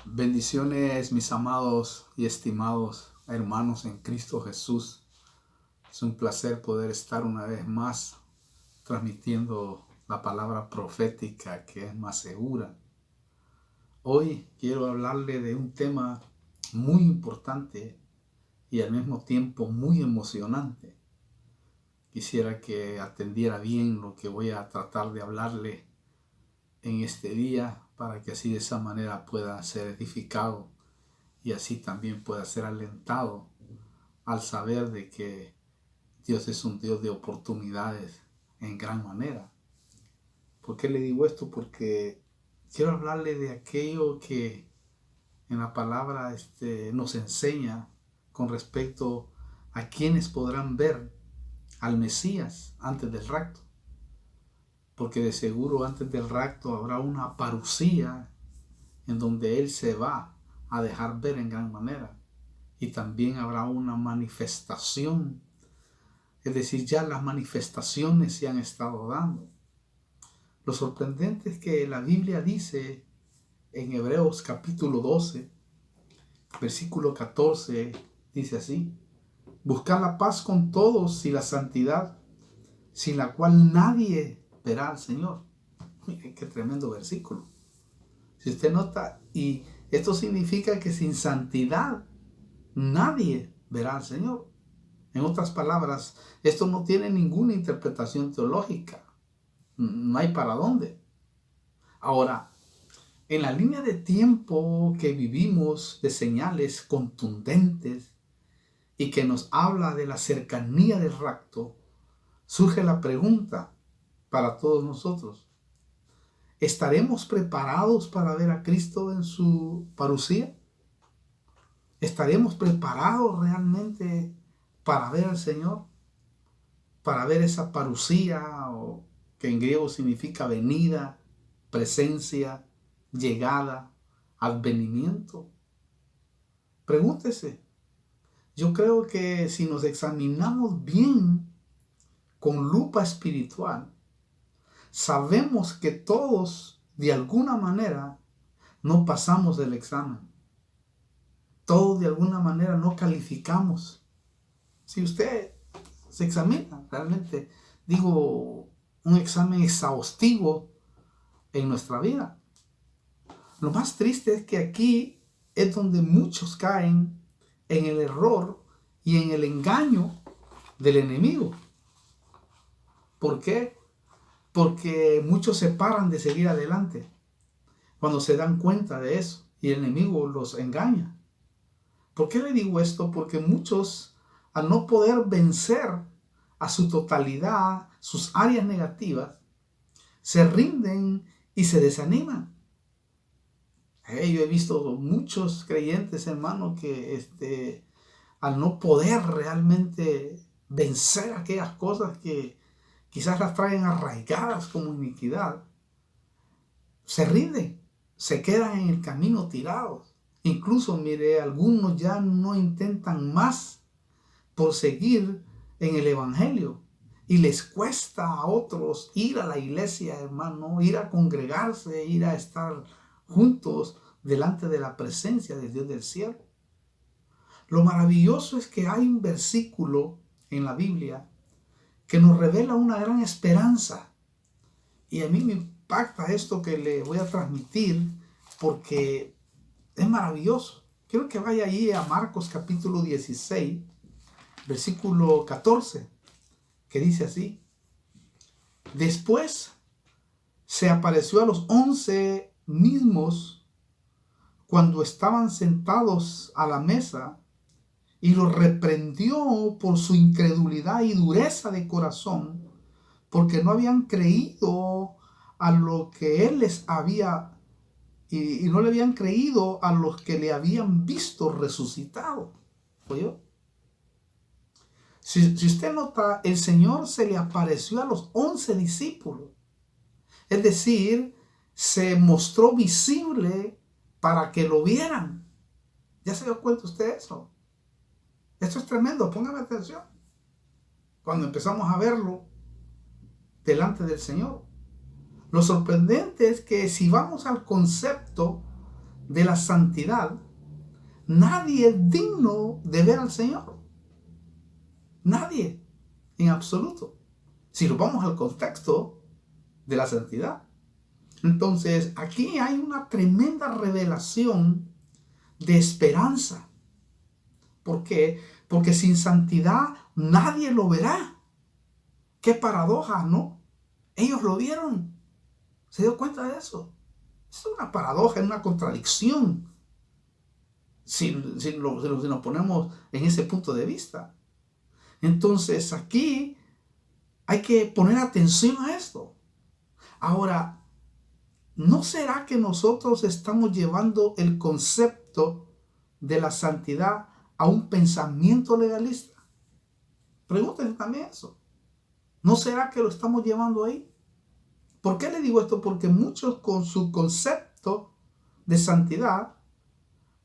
Bendiciones, mis amados y estimados hermanos en Cristo Jesús. Es un placer poder estar una vez más transmitiendo la palabra profética que es más segura. Hoy quiero hablarle de un tema muy importante y al mismo tiempo muy emocionante. Quisiera que atendiera bien lo que voy a tratar de hablarle en este día para que así de esa manera pueda ser edificado y así también pueda ser alentado al saber de que Dios es un Dios de oportunidades en gran manera. ¿Por qué le digo esto? Porque quiero hablarle de aquello que en la palabra nos enseña con respecto a quienes podrán ver al Mesías antes del rapto. Porque de seguro antes del rapto habrá una parucía en donde Él se va a dejar ver en gran manera. Y también habrá una manifestación. Es decir, ya las manifestaciones se han estado dando. Lo sorprendente es que la Biblia dice en Hebreos capítulo 12, versículo 14, dice así: buscad la paz con todos y la santidad, sin la cual nadie verá al Señor. Miren qué tremendo versículo. Si usted nota, y esto significa que sin santidad nadie verá al Señor. En otras palabras, esto no tiene ninguna interpretación teológica. No hay para dónde. Ahora, en la línea de tiempo que vivimos de señales contundentes y que nos habla de la cercanía del rapto, surge la pregunta para todos nosotros: ¿estaremos preparados para ver a Cristo en su parucía? ¿Estaremos preparados realmente para ver al Señor? Para ver esa parucía, o que en griego significa venida, presencia, llegada, advenimiento. Pregúntese. Yo creo que si nos examinamos bien con lupa espiritual, sabemos que todos de alguna manera no pasamos del examen. Todos de alguna manera no calificamos. Si usted se examina, realmente digo, un examen exhaustivo en nuestra vida. Lo más triste es que aquí es donde muchos caen en el error y en el engaño del enemigo. ¿Por qué? Porque muchos se paran de seguir adelante cuando se dan cuenta de eso y el enemigo los engaña. ¿Por qué le digo esto? Porque muchos, al no poder vencer a su totalidad sus áreas negativas, se rinden y se desaniman. Yo he visto muchos creyentes, hermano, que al no poder realmente vencer aquellas cosas que quizás las traen arraigadas como iniquidad, se rinden, se quedan en el camino tirados. Incluso, mire, algunos ya no intentan más por seguir en el evangelio y les cuesta a otros ir a la iglesia, hermano, ir a congregarse, ir a estar juntos delante de la presencia de Dios del cielo. Lo maravilloso es que hay un versículo en la Biblia que nos revela una gran esperanza, y a mí me impacta esto que le voy a transmitir porque es maravilloso. Quiero que vaya allí a Marcos capítulo 16, versículo 14, que dice así: después se apareció a los 11 mismos cuando estaban sentados a la mesa, y los reprendió por su incredulidad y dureza de corazón, porque no habían creído a lo que él les había, y no le habían creído a los que le habían visto resucitado. ¿Oyó? Si usted nota, el Señor se le apareció a los 11 discípulos. Es decir, se mostró visible para que lo vieran. ¿Ya se dio cuenta usted de eso? Esto es tremendo, póngame atención. Cuando empezamos a verlo delante del Señor. Lo sorprendente es que si vamos al concepto de la santidad, nadie es digno de ver al Señor. Nadie, en absoluto. Si nos vamos al contexto de la santidad. Entonces, aquí hay una tremenda revelación de esperanza. ¿Por qué? Porque sin santidad nadie lo verá. Qué paradoja, ¿no? Ellos lo vieron. ¿Se dio cuenta de eso? Es una paradoja, es una contradicción. Si nos ponemos en ese punto de vista. Entonces, aquí hay que poner atención a esto. Ahora, ¿no será que nosotros estamos llevando el concepto de la santidad a un pensamiento legalista? Pregúntense también eso. ¿No será que lo estamos llevando ahí? ¿Por qué le digo esto? Porque muchos con su concepto de santidad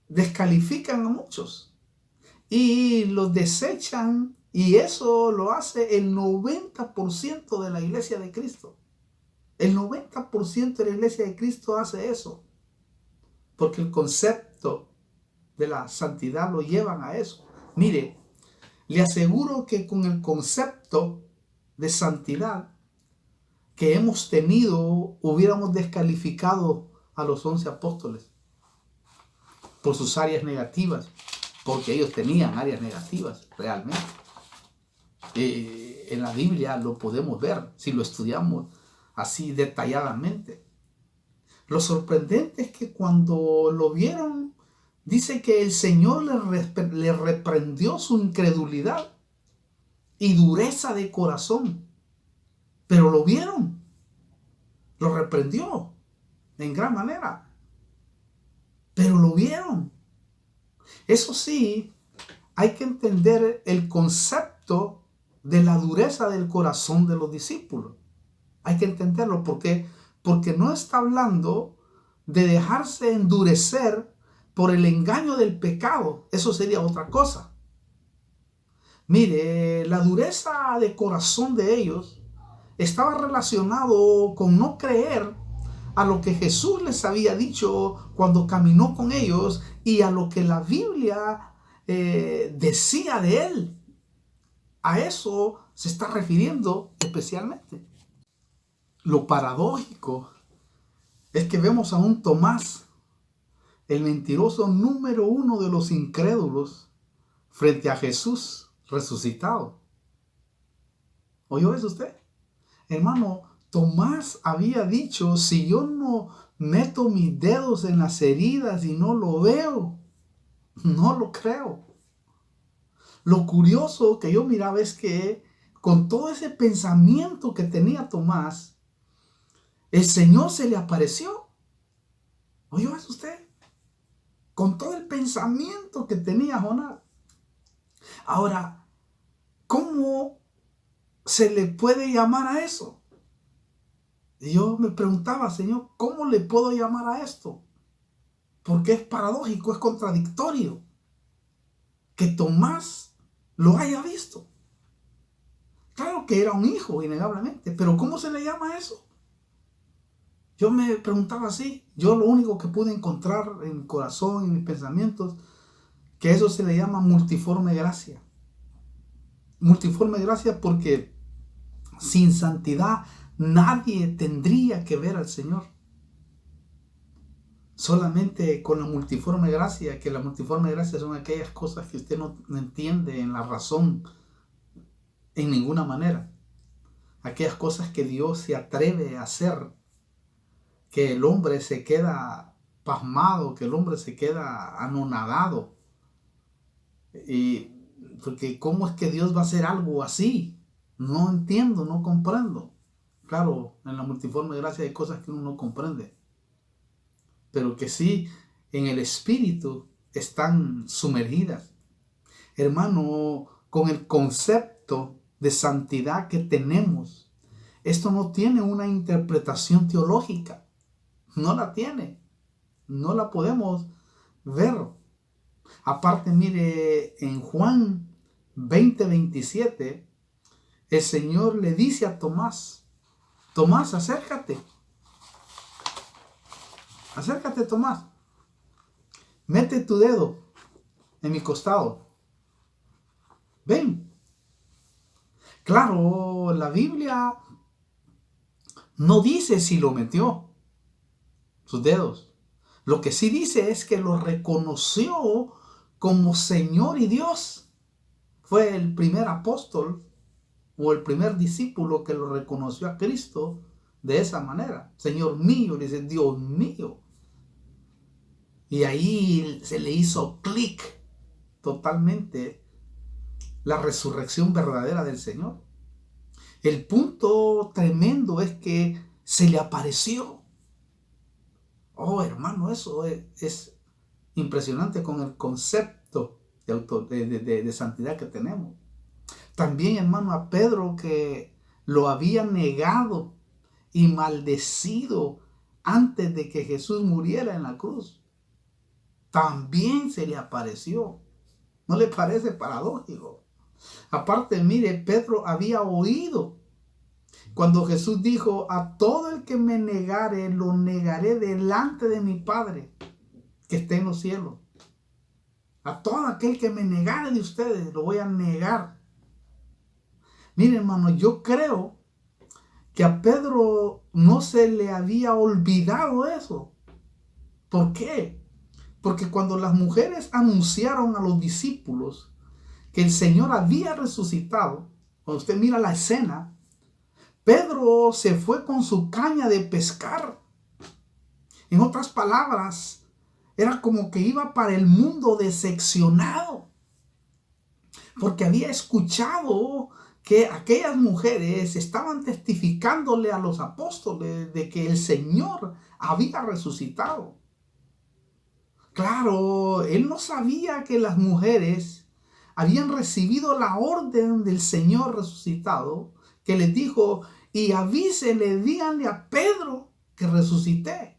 descalifican a muchos y los desechan, y eso lo hace el 90% de la iglesia de Cristo. El 90% de la iglesia de Cristo hace eso, porque el concepto de la santidad lo llevan a eso. Mire, le aseguro que con el concepto de santidad que hemos tenido, hubiéramos descalificado a los 11 apóstoles por sus áreas negativas, porque ellos tenían áreas negativas realmente. En la Biblia lo podemos ver si lo estudiamos así detalladamente. Lo sorprendente es que cuando lo vieron, dice que el Señor le reprendió su incredulidad y dureza de corazón. Pero lo vieron, lo reprendió en gran manera. Pero lo vieron. Eso sí, hay que entender el concepto de la dureza del corazón de los discípulos. Hay que entenderlo porque no está hablando de dejarse endurecer por el engaño del pecado. Eso sería otra cosa. Mire, la dureza de corazón de ellos estaba relacionado con no creer a lo que Jesús les había dicho cuando caminó con ellos y a lo que la Biblia decía de él. A eso se está refiriendo especialmente. Lo paradójico es que vemos a un Tomás, el mentiroso número 1 de los incrédulos, frente a Jesús resucitado. ¿Oyó eso usted? Hermano, Tomás había dicho, si yo no meto mis dedos en las heridas y no lo veo, no lo creo. Lo curioso que yo miraba es que con todo ese pensamiento que tenía Tomás, el Señor se le apareció. ¿Oyó eso usted? Con todo el pensamiento que tenía Jonás. Ahora, ¿cómo se le puede llamar a eso? Y yo me preguntaba, Señor, ¿cómo le puedo llamar a esto? Porque es paradójico, es contradictorio que Tomás lo haya visto. Claro que era un hijo, innegablemente, pero ¿cómo se le llama a eso? Yo me preguntaba así. Yo lo único que pude encontrar en mi corazón, en mis pensamientos, que eso se le llama multiforme gracia. Multiforme gracia porque sin santidad nadie tendría que ver al Señor. Solamente con la multiforme gracia, que la multiforme gracia son aquellas cosas que usted no entiende en la razón en ninguna manera. Aquellas cosas que Dios se atreve a hacer, que el hombre se queda pasmado, que el hombre se queda anonadado. Y porque ¿cómo es que Dios va a hacer algo así? No entiendo, no comprendo. Claro, en la multiforme gracia hay cosas que uno no comprende, pero que sí en el espíritu están sumergidas. Hermano, con el concepto de santidad que tenemos, esto no tiene una interpretación teológica. No la tiene. No la podemos ver. Aparte, mire, en Juan 20:27, el Señor le dice a Tomás, Tomás, acércate. Acércate, Tomás. mete tu dedo en mi costado. Ven. Claro, la Biblia no dice si lo metió, sus dedos. Lo que sí dice es que lo reconoció como Señor y Dios. Fue el primer apóstol o el primer discípulo que lo reconoció a Cristo de esa manera. Señor mío, le dice, Dios mío. Y ahí se le hizo clic totalmente la resurrección verdadera del Señor. El punto tremendo es que se le apareció. Oh, hermano, eso es impresionante con el concepto de santidad que tenemos. También, hermano, a Pedro, que lo había negado y maldecido antes de que Jesús muriera en la cruz, también se le apareció. ¿No le parece paradójico? Aparte, mire, Pedro había oído cuando Jesús dijo: a todo el que me negare, lo negaré delante de mi Padre que está en los cielos. A todo aquel que me negare de ustedes, lo voy a negar. Mire, hermano, yo creo que a Pedro no se le había olvidado eso. ¿Por qué? Porque cuando las mujeres anunciaron a los discípulos que el Señor había resucitado, cuando usted mira la escena, Pedro se fue con su caña de pescar. En otras palabras, era como que iba para el mundo decepcionado, porque había escuchado que aquellas mujeres estaban testificándole a los apóstoles de que el Señor había resucitado. Claro, él no sabía que las mujeres habían recibido la orden del Señor resucitado, que les dijo: y avísenle, díganle a Pedro que resucité.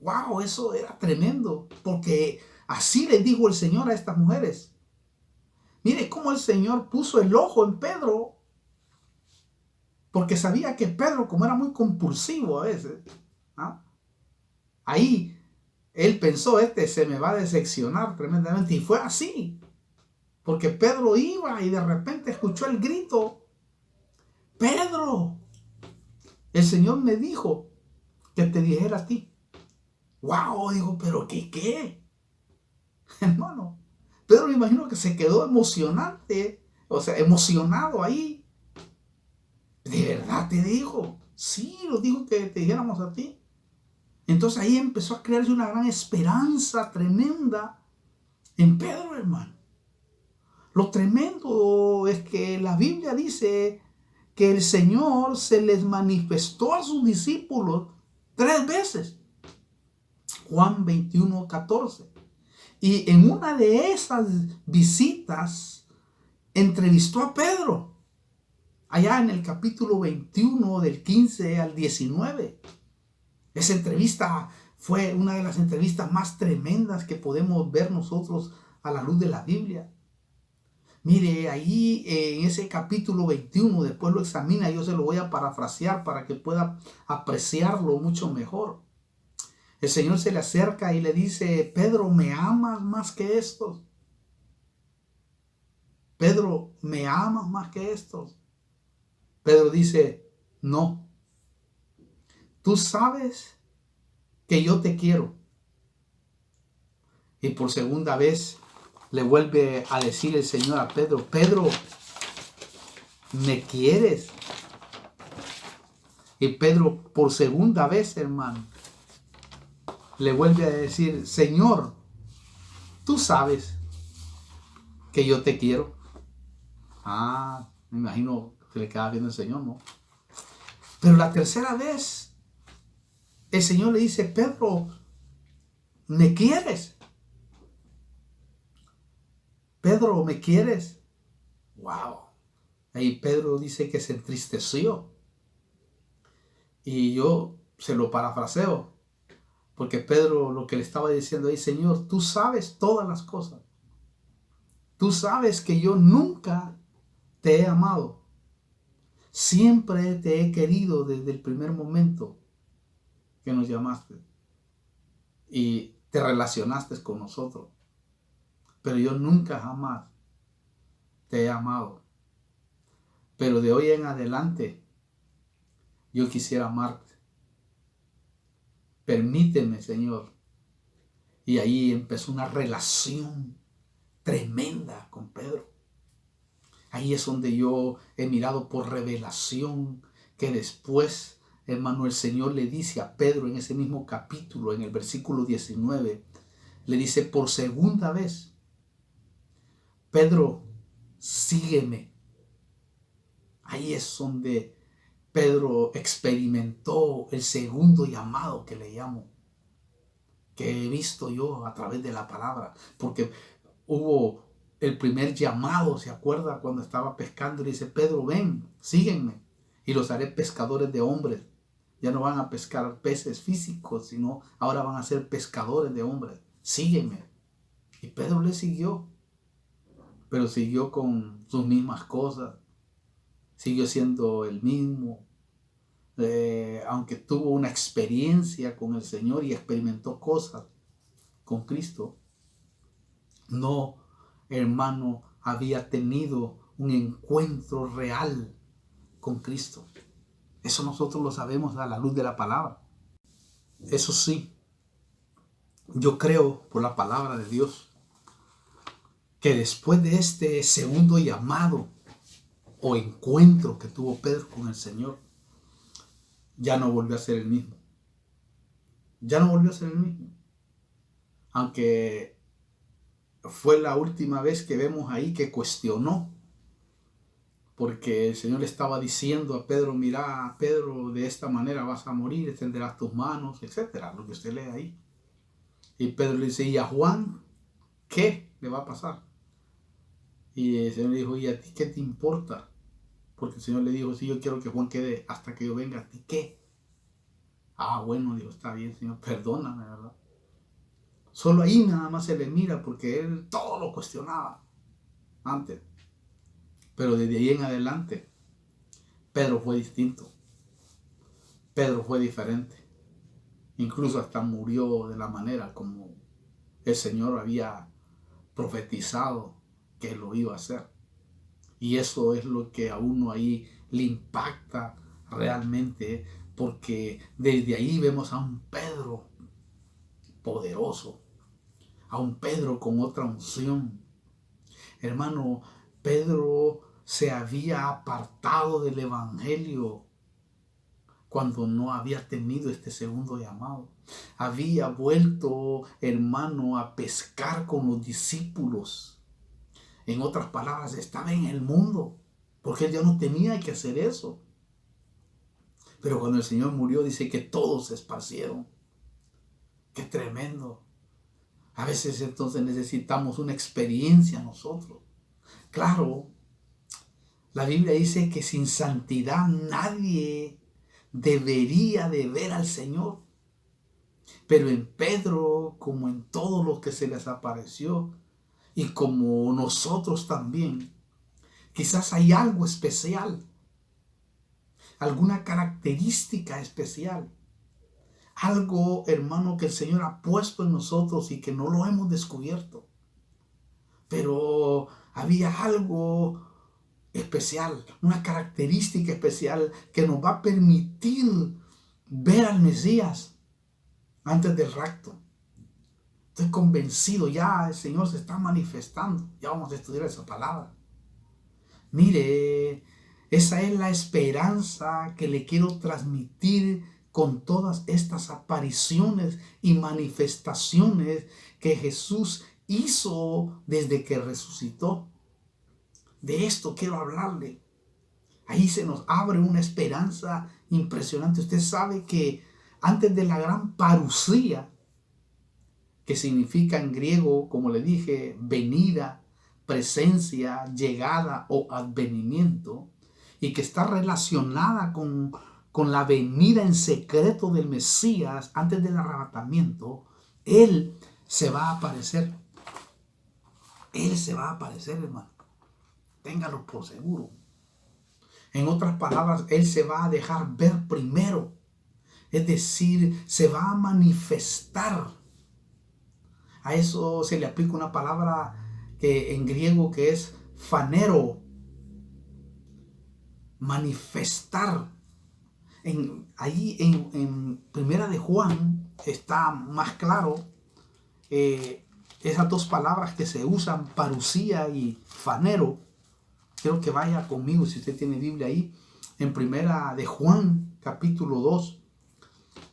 Wow, eso era tremendo, porque así les dijo el Señor a estas mujeres. Mire cómo el Señor puso el ojo en Pedro, porque sabía que Pedro, como era muy compulsivo a veces, ¿ah? Ahí él pensó: se me va a decepcionar tremendamente. Y fue así, porque Pedro iba y de repente escuchó el grito: Pedro, el Señor me dijo que te dijera a ti. Wow, digo, pero ¿qué? Hermano, Pedro me imagino que se quedó emocionado ahí. ¿De verdad te dijo? Sí, lo dijo que te dijéramos a ti. Entonces ahí empezó a crearse una gran esperanza tremenda en Pedro, hermano. Lo tremendo es que la Biblia dice que el Señor se les manifestó a sus discípulos 3 veces. Juan 21:14. Y en una de esas visitas entrevistó a Pedro, allá en el capítulo 21 del 15 al 19. Esa entrevista fue una de las entrevistas más tremendas que podemos ver nosotros a la luz de la Biblia. Mire, ahí en ese capítulo 21, después lo examina, yo se lo voy a parafrasear para que pueda apreciarlo mucho mejor. El Señor se le acerca y le dice: Pedro, ¿me amas más que estos? Pedro, ¿me amas más que estos? Pedro dice: no. Tú sabes que yo te quiero. Y por segunda vez le vuelve a decir el Señor a Pedro: Pedro, ¿me quieres? Y Pedro, por segunda vez, hermano, le vuelve a decir: Señor, tú sabes que yo te quiero. Me imagino que le quedaba viendo el Señor, ¿no? Pero la tercera vez, el Señor le dice: Pedro, ¿me quieres? Pedro, ¿me quieres? Wow. Ahí Pedro dice que se entristeció. Y yo se lo parafraseo, porque Pedro lo que le estaba diciendo ahí: Señor, tú sabes todas las cosas. Tú sabes que yo nunca te he amado. Siempre te he querido desde el primer momento que nos llamaste. Y te relacionaste con nosotros, pero yo nunca jamás te he amado. Pero de hoy en adelante yo quisiera amarte. Permíteme, Señor. Y ahí empezó una relación tremenda con Pedro. Ahí es donde yo he mirado por revelación que después, hermano, el Señor le dice a Pedro en ese mismo capítulo, en el versículo 19, le dice por segunda vez, Pedro, sígueme. Ahí es donde Pedro experimentó el segundo llamado que le llamo, que he visto yo a través de la palabra, porque hubo el primer llamado, ¿se acuerda? Cuando estaba pescando y dice, Pedro, ven, sígueme y los haré pescadores de hombres. Ya no van a pescar peces físicos, sino ahora van a ser pescadores de hombres. Sígueme. Y Pedro le siguió, pero siguió con sus mismas cosas, siguió siendo el mismo. Aunque tuvo una experiencia con el Señor y experimentó cosas con Cristo, no, hermano, había tenido un encuentro real con Cristo. Eso nosotros lo sabemos a la luz de la palabra. Eso sí, yo creo por la palabra de Dios que después de este segundo llamado o encuentro que tuvo Pedro con el Señor, ya no volvió a ser el mismo. Ya no volvió a ser el mismo. Aunque fue la última vez que vemos ahí que cuestionó, porque el Señor le estaba diciendo a Pedro, mira, Pedro, de esta manera vas a morir, extenderás tus manos, etcétera, lo que usted lee ahí. Y Pedro le dice, ¿y a Juan qué le va a pasar? Y el Señor le dijo, ¿y a ti qué te importa? Porque el Señor le dijo, sí, yo quiero que Juan quede hasta que yo venga, ¿a ti qué? Ah, bueno, dijo, está bien, Señor, perdóname, ¿verdad? Solo ahí nada más se le mira porque él todo lo cuestionaba antes. Pero desde ahí en adelante, Pedro fue distinto. Pedro fue diferente. Incluso hasta murió de la manera como el Señor había profetizado que lo iba a hacer. Y eso es lo que a uno ahí le impacta realmente, porque desde ahí vemos a un Pedro poderoso, a un Pedro con otra unción. Hermano, Pedro se había apartado del evangelio cuando no había tenido este segundo llamado. Había vuelto, hermano, a pescar con los discípulos. En otras palabras, estaba en el mundo, porque él ya no tenía que hacer eso. Pero cuando el Señor murió, dice que todos se esparcieron. ¡Qué tremendo! A veces entonces necesitamos una experiencia nosotros. Claro, la Biblia dice que sin santidad nadie debería de ver al Señor. Pero en Pedro, como en todos los que se les apareció, y como nosotros también, quizás hay algo especial, alguna característica especial, algo, hermano, que el Señor ha puesto en nosotros y que no lo hemos descubierto. Pero había algo especial, una característica especial que nos va a permitir ver al Mesías antes del rapto. Estoy convencido, ya el Señor se está manifestando. Ya vamos a estudiar esa palabra. Mire, esa es la esperanza que le quiero transmitir con todas estas apariciones y manifestaciones que Jesús hizo desde que resucitó. De esto quiero hablarle. Ahí se nos abre una esperanza impresionante. Usted sabe que antes de la gran parusía, que significa en griego, como le dije, venida, presencia, llegada o advenimiento, y que está relacionada con la venida en secreto del Mesías antes del arrebatamiento, Él se va a aparecer. Él se va a aparecer, hermano. Téngalo por seguro. En otras palabras, Él se va a dejar ver primero. Es decir, se va a manifestar A eso se le aplica una palabra que en griego que es phanero, manifestar. Ahí en Primera de Juan está más claro esas dos palabras que se usan, parusía y phanero. Quiero que vaya conmigo, si usted tiene Biblia ahí, en Primera de Juan, capítulo 2,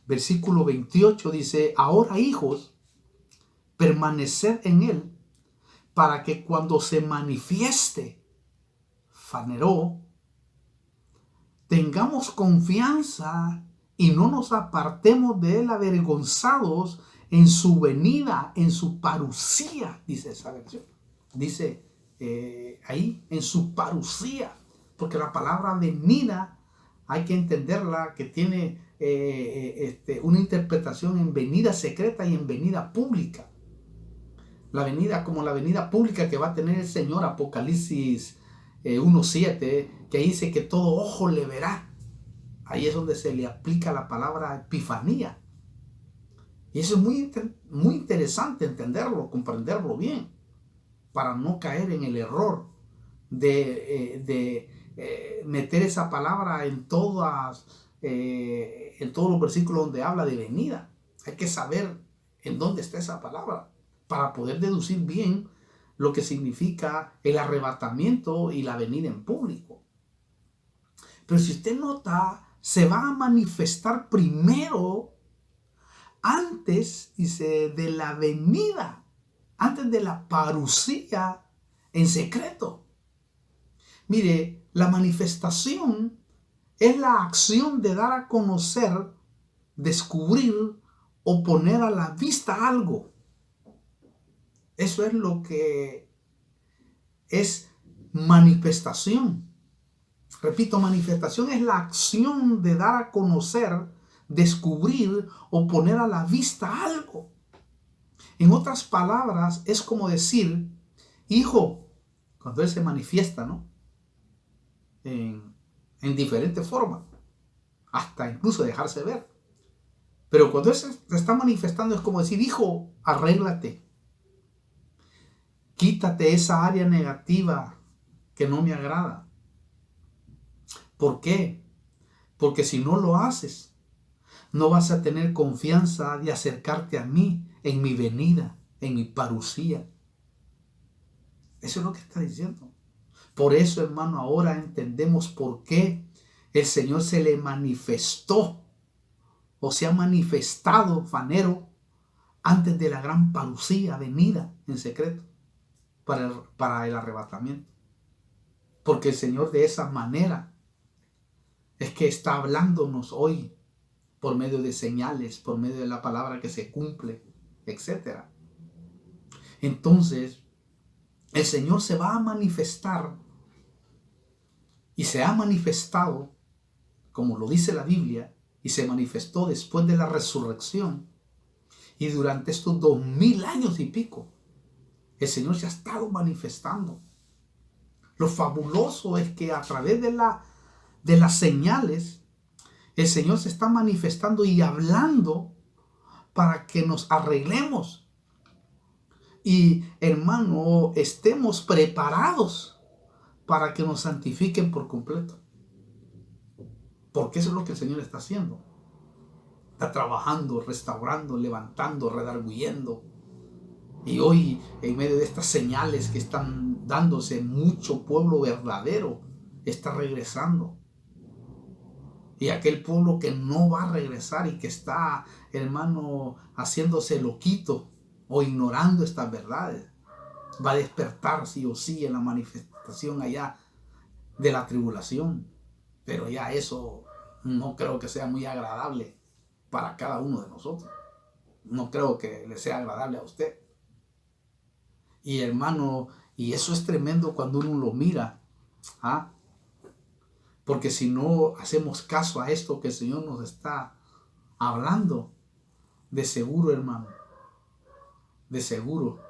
versículo 28, dice: ahora, hijos, permaneced en él, para que cuando se manifieste, phanero, tengamos confianza y no nos apartemos de él avergonzados en su venida, en su parusía, dice esa versión. Dice ahí, en su parusía, porque la palabra venida hay que entenderla que tiene una interpretación en venida secreta y en venida pública. La venida como la venida pública que va a tener el Señor, Apocalipsis 1:7, que dice que todo ojo le verá. Ahí es donde se le aplica la palabra epifanía. Y eso es muy interesante entenderlo, comprenderlo bien, para no caer en el error de meter esa palabra en todos los versículos donde habla de venida. Hay que saber en dónde está esa palabra para poder deducir bien lo que significa el arrebatamiento y la venida en público. Pero si usted nota, se va a manifestar primero antes, dice, de la venida, antes de la parusía en secreto. Mire, la manifestación es la acción de dar a conocer, descubrir o poner a la vista algo. Eso es lo que es manifestación. Repito, manifestación es la acción de dar a conocer, descubrir o poner a la vista algo. En otras palabras, es como decir, hijo, cuando él se manifiesta, ¿no? En diferentes formas, hasta incluso dejarse ver. Pero cuando él se está manifestando es como decir, hijo, arréglate. Quítate esa área negativa que no me agrada. ¿Por qué? Porque si no lo haces, no vas a tener confianza de acercarte a mí en mi venida, en mi parusía. Eso es lo que está diciendo. Por eso, hermano, ahora entendemos por qué el Señor se le manifestó o se ha manifestado, phanero, antes de la gran parusía venida en secreto para el arrebatamiento. Porque el Señor de esa manera es que está hablándonos hoy por medio de señales, por medio de la palabra que se cumple, etc. Entonces, el Señor se va a manifestar y se ha manifestado, como lo dice la Biblia, y se manifestó después de la resurrección. Y durante estos 2000 años y pico, el Señor se ha estado manifestando. Lo fabuloso es que a través de las señales, el Señor se está manifestando y hablando para que nos arreglemos. Y, hermano, estemos preparados para que nos santifiquen por completo. Porque eso es lo que el Señor está haciendo. Está trabajando, restaurando, levantando, redarguyendo. Y hoy, en medio de estas señales que están dándose, mucho pueblo verdadero está regresando. Y aquel pueblo que no va a regresar y que está, hermano, haciéndose loquito o ignorando estas verdades, va a despertar sí o sí en la manifestación allá de la tribulación. Pero ya eso no creo que sea muy agradable para cada uno de nosotros. No creo que le sea agradable a usted. Y, hermano, y eso es tremendo cuando uno lo mira. Porque si no hacemos caso a esto que el Señor nos está hablando, de seguro, hermano, de seguro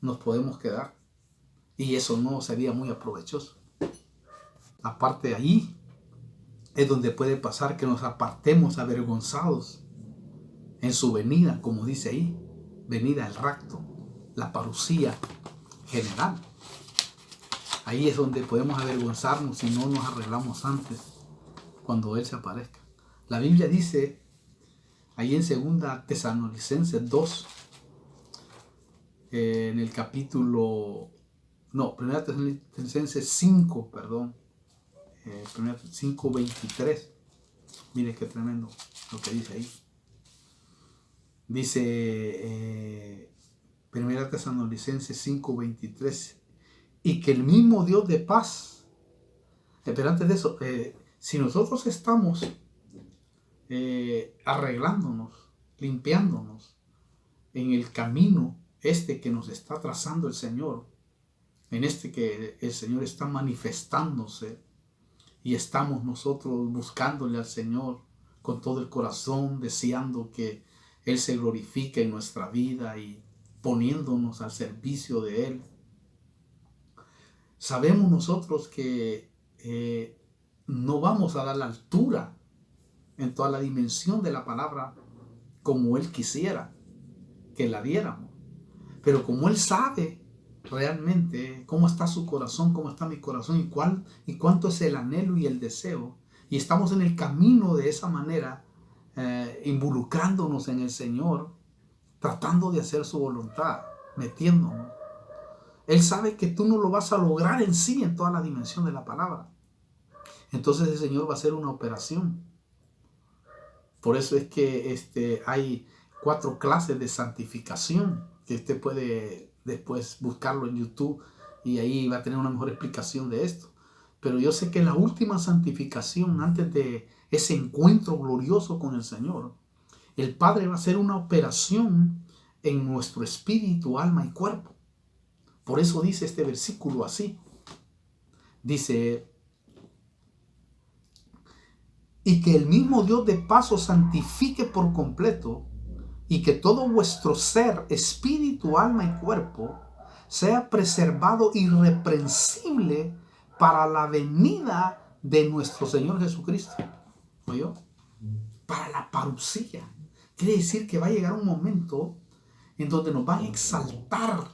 nos podemos quedar. Y eso no sería muy aprovechoso. Aparte de ahí, es donde puede pasar que nos apartemos avergonzados en su venida, como dice ahí, venida, el rapto, la parucía general. Ahí es donde podemos avergonzarnos si no nos arreglamos antes, cuando Él se aparezca. La Biblia dice, ahí en 2 Tesalonicenses 2, en el capítulo, no, 1 Tesalonicenses 5, perdón, 5:23. Mire qué tremendo lo que dice ahí. Dice 1 Tesalonicenses 5:23, y que el mismo Dios de paz, pero antes de eso, si nosotros estamos arreglándonos, limpiándonos en el camino que nos está trazando el Señor, en que el Señor está manifestándose, y estamos nosotros buscándole al Señor con todo el corazón, deseando que Él se glorifique en nuestra vida y poniéndonos al servicio de Él. Sabemos nosotros que no vamos a dar la altura en toda la dimensión de la palabra como Él quisiera que la diéramos. Pero como Él sabe realmente cómo está su corazón, cómo está mi corazón y cuánto es el anhelo y el deseo, y estamos en el camino de esa manera, involucrándonos en el Señor, tratando de hacer su voluntad, metiéndonos. Él sabe que tú no lo vas a lograr en sí, en toda la dimensión de la palabra. Entonces el Señor va a hacer una operación. Por eso es que hay 4 clases de santificación que usted puede después buscarlo en YouTube y ahí va a tener una mejor explicación de esto. Pero yo sé que la última santificación, antes de ese encuentro glorioso con el Señor, el Padre va a hacer una operación en nuestro espíritu, alma y cuerpo. Por eso dice este versículo así. Dice, y que el mismo Dios de paz os santifique por completo, y que todo vuestro ser, espíritu, alma y cuerpo, sea preservado irreprensible para la venida de nuestro Señor Jesucristo. ¿Oyó? Para la parucía. Quiere decir que va a llegar un momento en donde nos van a exaltar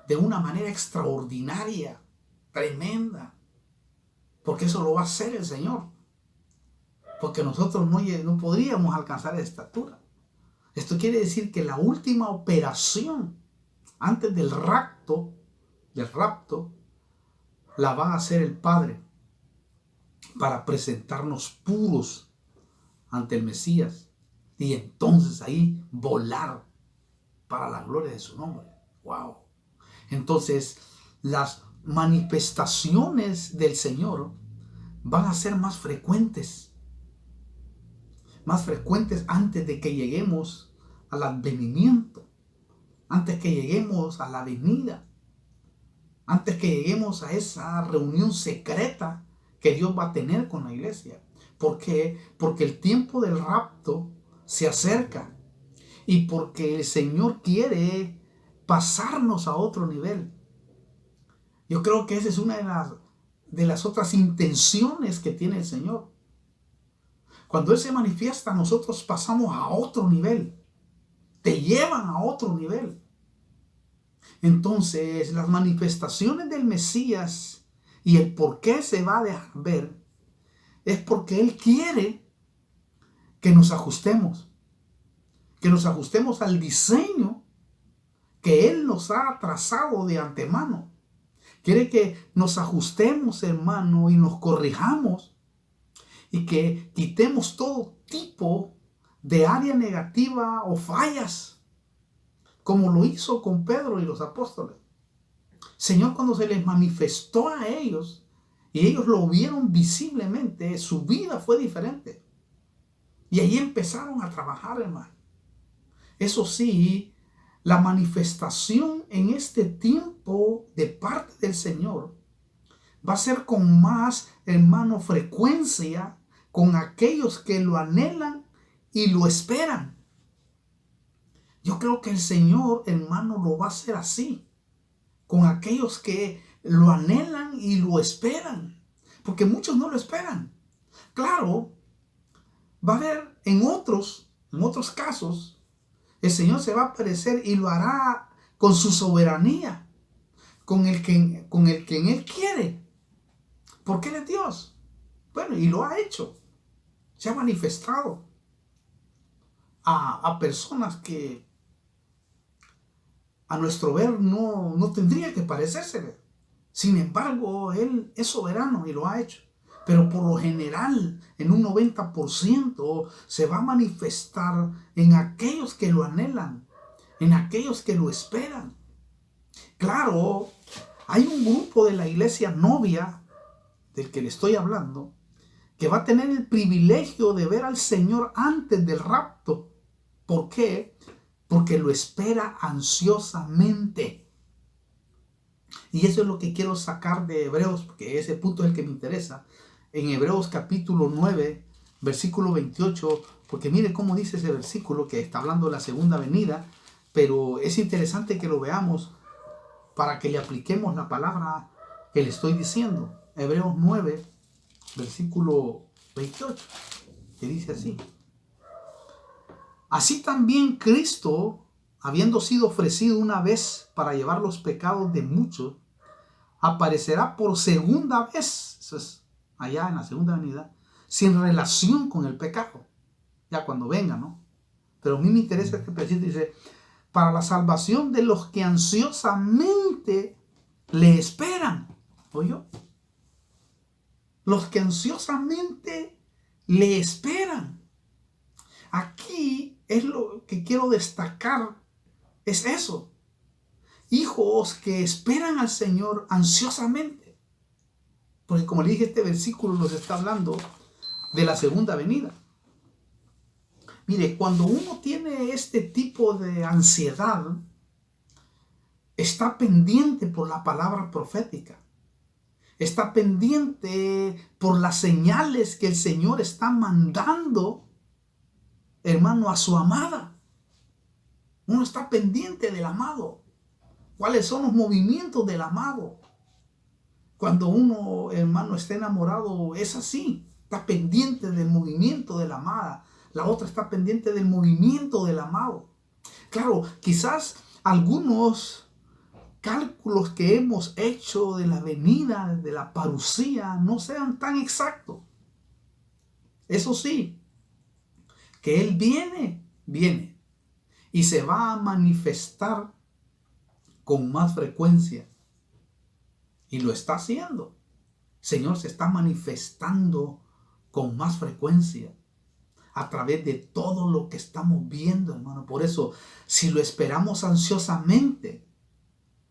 de una manera extraordinaria, tremenda. Porque eso lo va a hacer el Señor. Porque nosotros no podríamos alcanzar esa estatura. Esto quiere decir que la última operación antes del rapto, la va a hacer el Padre para presentarnos puros ante el Mesías y entonces ahí volar para la gloria de su nombre. ¡Wow! Entonces las manifestaciones del Señor van a ser más frecuentes antes de que lleguemos al advenimiento, antes que lleguemos a la venida, antes que lleguemos a esa reunión secreta que Dios va a tener con la iglesia. ¿Por qué? Porque el tiempo del rapto se acerca y porque el Señor quiere pasarnos a otro nivel. Yo creo que esa es una de las otras intenciones que tiene el Señor. Cuando Él se manifiesta, nosotros pasamos a otro nivel. Te llevan a otro nivel. Entonces, las manifestaciones del Mesías y el por qué se va a dejar ver es porque Él quiere que nos ajustemos al diseño que Él nos ha trazado de antemano. Quiere que nos ajustemos, hermano, y nos corrijamos y que quitemos todo tipo de área negativa o fallas, como lo hizo con Pedro y los apóstoles. Señor, cuando se les manifestó a ellos y ellos lo vieron visiblemente, su vida fue diferente. Y ahí empezaron a trabajar, hermano. Eso sí, la manifestación en este tiempo de parte del Señor va a ser con más, hermano, frecuencia con aquellos que lo anhelan y lo esperan. Yo creo que el Señor, hermano, lo va a hacer así, con aquellos que lo anhelan y lo esperan, porque muchos no lo esperan. Claro, va a haber en otros casos, El Señor se va a aparecer y lo hará con su soberanía, con el que Él quiere, porque Él es Dios. Bueno, y lo ha hecho. Se ha manifestado a personas que a nuestro ver no tendría que parecérsele. Sin embargo, Él es soberano y lo ha hecho. Pero por lo general, en un 90%, se va a manifestar en aquellos que lo anhelan, en aquellos que lo esperan. Claro, hay un grupo de la iglesia novia, del que le estoy hablando, que va a tener el privilegio de ver al Señor antes del rapto. ¿Por qué? Porque lo espera ansiosamente. Y eso es lo que quiero sacar de Hebreos, porque ese punto es el que me interesa. En Hebreos capítulo 9, versículo 28, porque mire cómo dice ese versículo que está hablando de la segunda venida, pero es interesante que lo veamos para que le apliquemos la palabra que le estoy diciendo. Hebreos 9, versículo 28, que dice así: así también Cristo, habiendo sido ofrecido una vez para llevar los pecados de muchos, aparecerá por segunda vez, eso es allá en la segunda venida, sin relación con el pecado, ya cuando venga, ¿no? Pero a mí me interesa este pedacito, dice, para la salvación de los que ansiosamente le esperan. ¿Oyó? Los que ansiosamente le esperan. Aquí es lo que quiero destacar, es eso. Hijos que esperan al Señor ansiosamente. Porque como le dije, este versículo nos está hablando de la segunda venida. Mire, cuando uno tiene este tipo de ansiedad, está pendiente por la palabra profética. Está pendiente por las señales que el Señor está mandando, hermano, a su amada. Uno está pendiente del amado. ¿Cuáles son los movimientos del amado? Cuando uno, hermano, está enamorado, es así. Está pendiente del movimiento de la amada. La otra está pendiente del movimiento del amado. Claro, quizás algunos cálculos que hemos hecho de la venida, de la parucía, no sean tan exactos. Eso sí, que Él viene y se va a manifestar con más frecuencia. Y lo está haciendo. El Señor se está manifestando con más frecuencia a través de todo lo que estamos viendo, hermano. Por eso, si lo esperamos ansiosamente,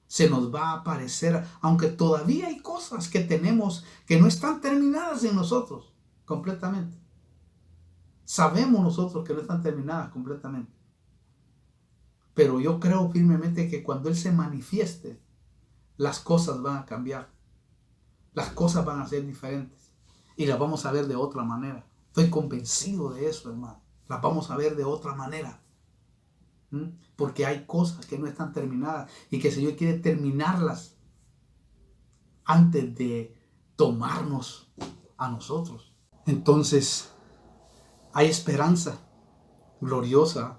se nos va a aparecer, aunque todavía hay cosas que tenemos que no están terminadas en nosotros completamente. Sabemos nosotros que no están terminadas completamente. Pero yo creo firmemente que cuando Él se manifieste, las cosas van a cambiar. Las cosas van a ser diferentes. Y las vamos a ver de otra manera. Estoy convencido de eso, hermano. Las vamos a ver de otra manera. Porque hay cosas que no están terminadas y que el Señor quiere terminarlas antes de tomarnos a nosotros. Entonces, hay esperanza gloriosa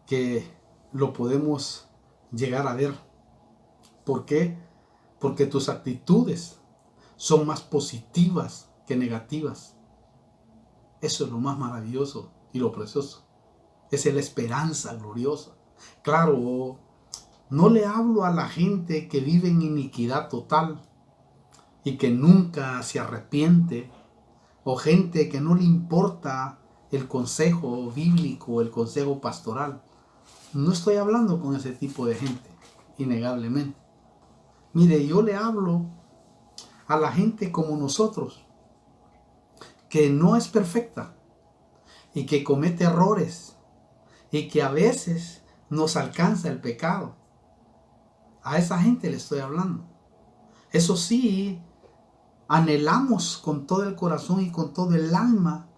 que lo podemos llegar a ver. ¿Por qué? Porque tus actitudes son más positivas que negativas. Eso es lo más maravilloso y lo precioso. Esa es la esperanza gloriosa. Claro, no le hablo a la gente que vive en iniquidad total y que nunca se arrepiente, o gente que no le importa el consejo bíblico, el consejo pastoral. No estoy hablando con ese tipo de gente, innegablemente. Mire, yo le hablo a la gente como nosotros, que no es perfecta y que comete errores y que a veces nos alcanza el pecado. A esa gente le estoy hablando. Eso sí, anhelamos con todo el corazón y con todo el alma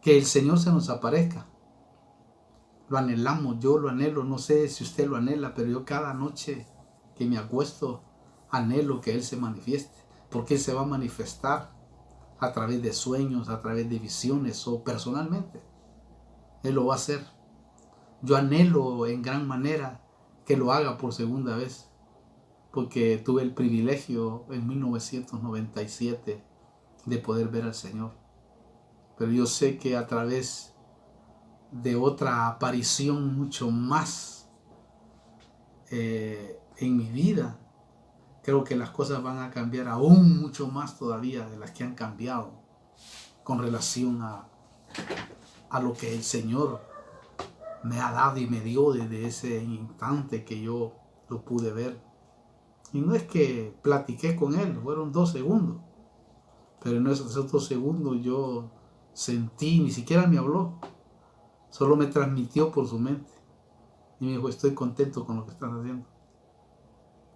que el Señor se nos aparezca. Lo anhelamos, yo lo anhelo, no sé si usted lo anhela, pero yo cada noche que me acuesto anhelo que Él se manifieste, porque Él se va a manifestar a través de sueños, a través de visiones o personalmente. Él lo va a hacer. Yo anhelo en gran manera que lo haga por segunda vez, porque tuve el privilegio en 1997 de poder ver al Señor. Pero yo sé que a través de otra aparición mucho más en mi vida, creo que las cosas van a cambiar aún mucho más todavía de las que han cambiado con relación a lo que el Señor me ha dado y me dio desde ese instante que yo lo pude ver. Y no es que platiqué con Él, fueron 2 segundos. Pero en esos 2 segundos yo sentí, ni siquiera me habló, solo me transmitió por su mente. Y me dijo, estoy contento con lo que estás haciendo.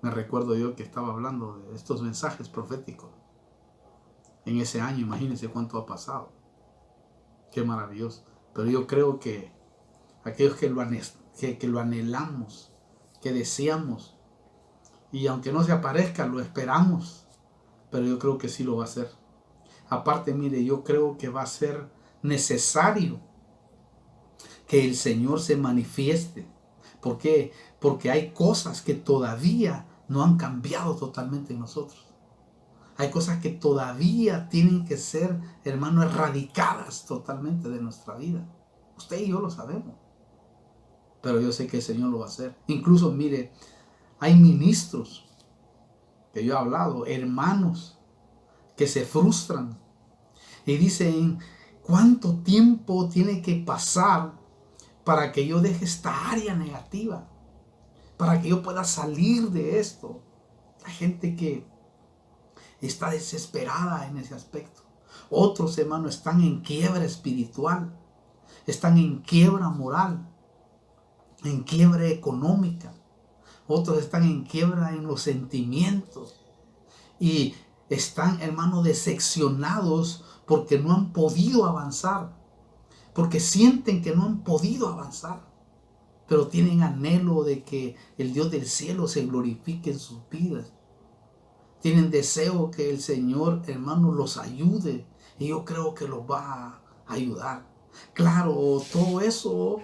Me recuerdo yo que estaba hablando de estos mensajes proféticos. En ese año, imagínense cuánto ha pasado. Qué maravilloso. Pero yo creo que aquellos que lo anhelamos, que deseamos, y aunque no se aparezca, lo esperamos, pero yo creo que sí lo va a hacer. Aparte, mire, yo creo que va a ser necesario que el Señor se manifieste. ¿Por qué? Porque hay cosas que todavía no han cambiado totalmente en nosotros. Hay cosas que todavía tienen que ser, hermano, erradicadas totalmente de nuestra vida. Usted y yo lo sabemos. Pero yo sé que el Señor lo va a hacer. Incluso, mire, hay ministros que yo he hablado, hermanos que se frustran y dicen, ¿cuánto tiempo tiene que pasar para que yo deje esta área negativa? Para que yo pueda salir de esto. Hay gente que está desesperada en ese aspecto. Otros, hermanos, están en quiebra espiritual, están en quiebra moral, en quiebra económica. Otros están en quiebra en los sentimientos. Y están, hermanos, decepcionados porque no han podido avanzar. Porque sienten que no han podido avanzar. Pero tienen anhelo de que el Dios del cielo se glorifique en sus vidas. Tienen deseo que el Señor, hermano, los ayude. Y yo creo que los va a ayudar. Claro, todo eso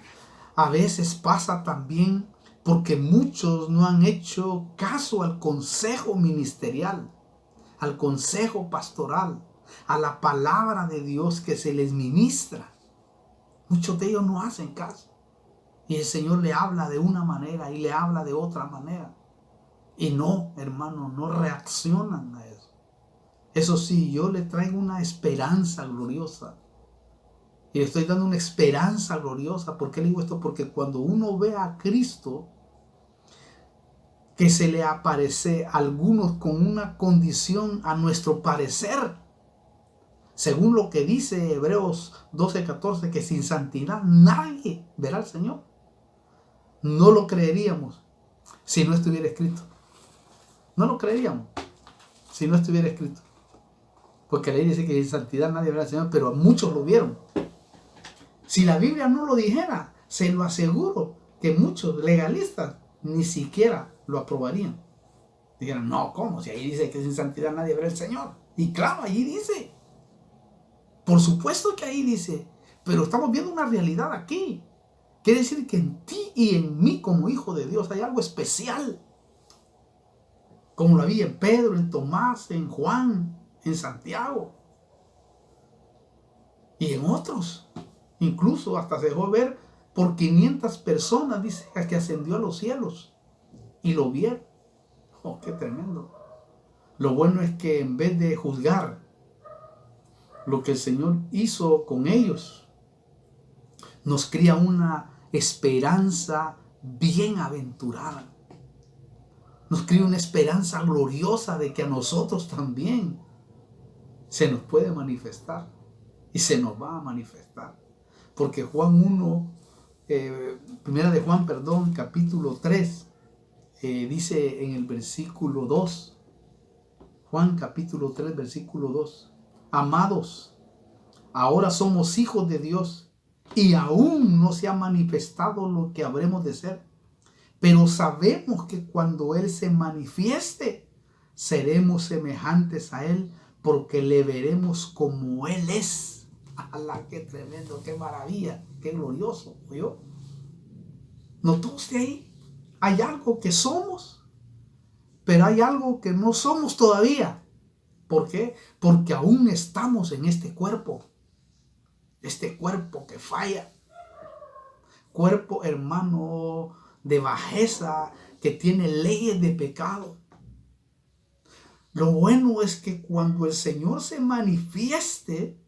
a veces pasa también porque muchos no han hecho caso al consejo ministerial, al consejo pastoral, a la palabra de Dios que se les ministra. Muchos de ellos no hacen caso. Y el Señor le habla de una manera y le habla de otra manera. Y no, hermano, no reaccionan a eso. Eso sí, yo le traigo una esperanza gloriosa. Y le estoy dando una esperanza gloriosa. ¿Por qué le digo esto? Porque cuando uno ve a Cristo, que se le aparece a algunos con una condición a nuestro parecer, según lo que dice Hebreos 12:14, que sin santidad nadie verá al Señor. No lo creeríamos si no estuviera escrito. No lo creeríamos si no estuviera escrito. Porque la ley dice que sin santidad nadie verá al Señor, pero muchos lo vieron. Si la Biblia no lo dijera, se lo aseguro que muchos legalistas ni siquiera lo aprobarían. Dijeran, no, ¿cómo? Si ahí dice que sin santidad nadie verá al Señor. Y claro, allí dice. Por supuesto que ahí dice. Pero estamos viendo una realidad aquí. Quiere decir que en ti y en mí como hijo de Dios hay algo especial. Como lo había en Pedro, en Tomás, en Juan, en Santiago. Y en otros. Incluso hasta se dejó ver por 500 personas, dice, que ascendió a los cielos. Y lo vieron. Oh, qué tremendo. Lo bueno es que en vez de juzgar lo que el Señor hizo con ellos, nos cría una esperanza bienaventurada. Nos cría una esperanza gloriosa de que a nosotros también se nos puede manifestar. Y se nos va a manifestar. Porque Juan 1, primera de Juan, capítulo 3, dice en el versículo 2, Juan capítulo 3, versículo 2, amados, ahora somos hijos de Dios y aún no se ha manifestado lo que habremos de ser, pero sabemos que cuando Él se manifieste, seremos semejantes a Él porque le veremos como Él es. ¡Hala! ¡Qué tremendo! ¡Qué maravilla! ¡Qué glorioso! ¿Oyó? ¿Notó usted ahí? Hay algo que somos, pero hay algo que no somos todavía. ¿Por qué? Porque aún estamos en este cuerpo que falla. Cuerpo, hermano, de bajeza, que tiene leyes de pecado. Lo bueno es que cuando el Señor se manifieste,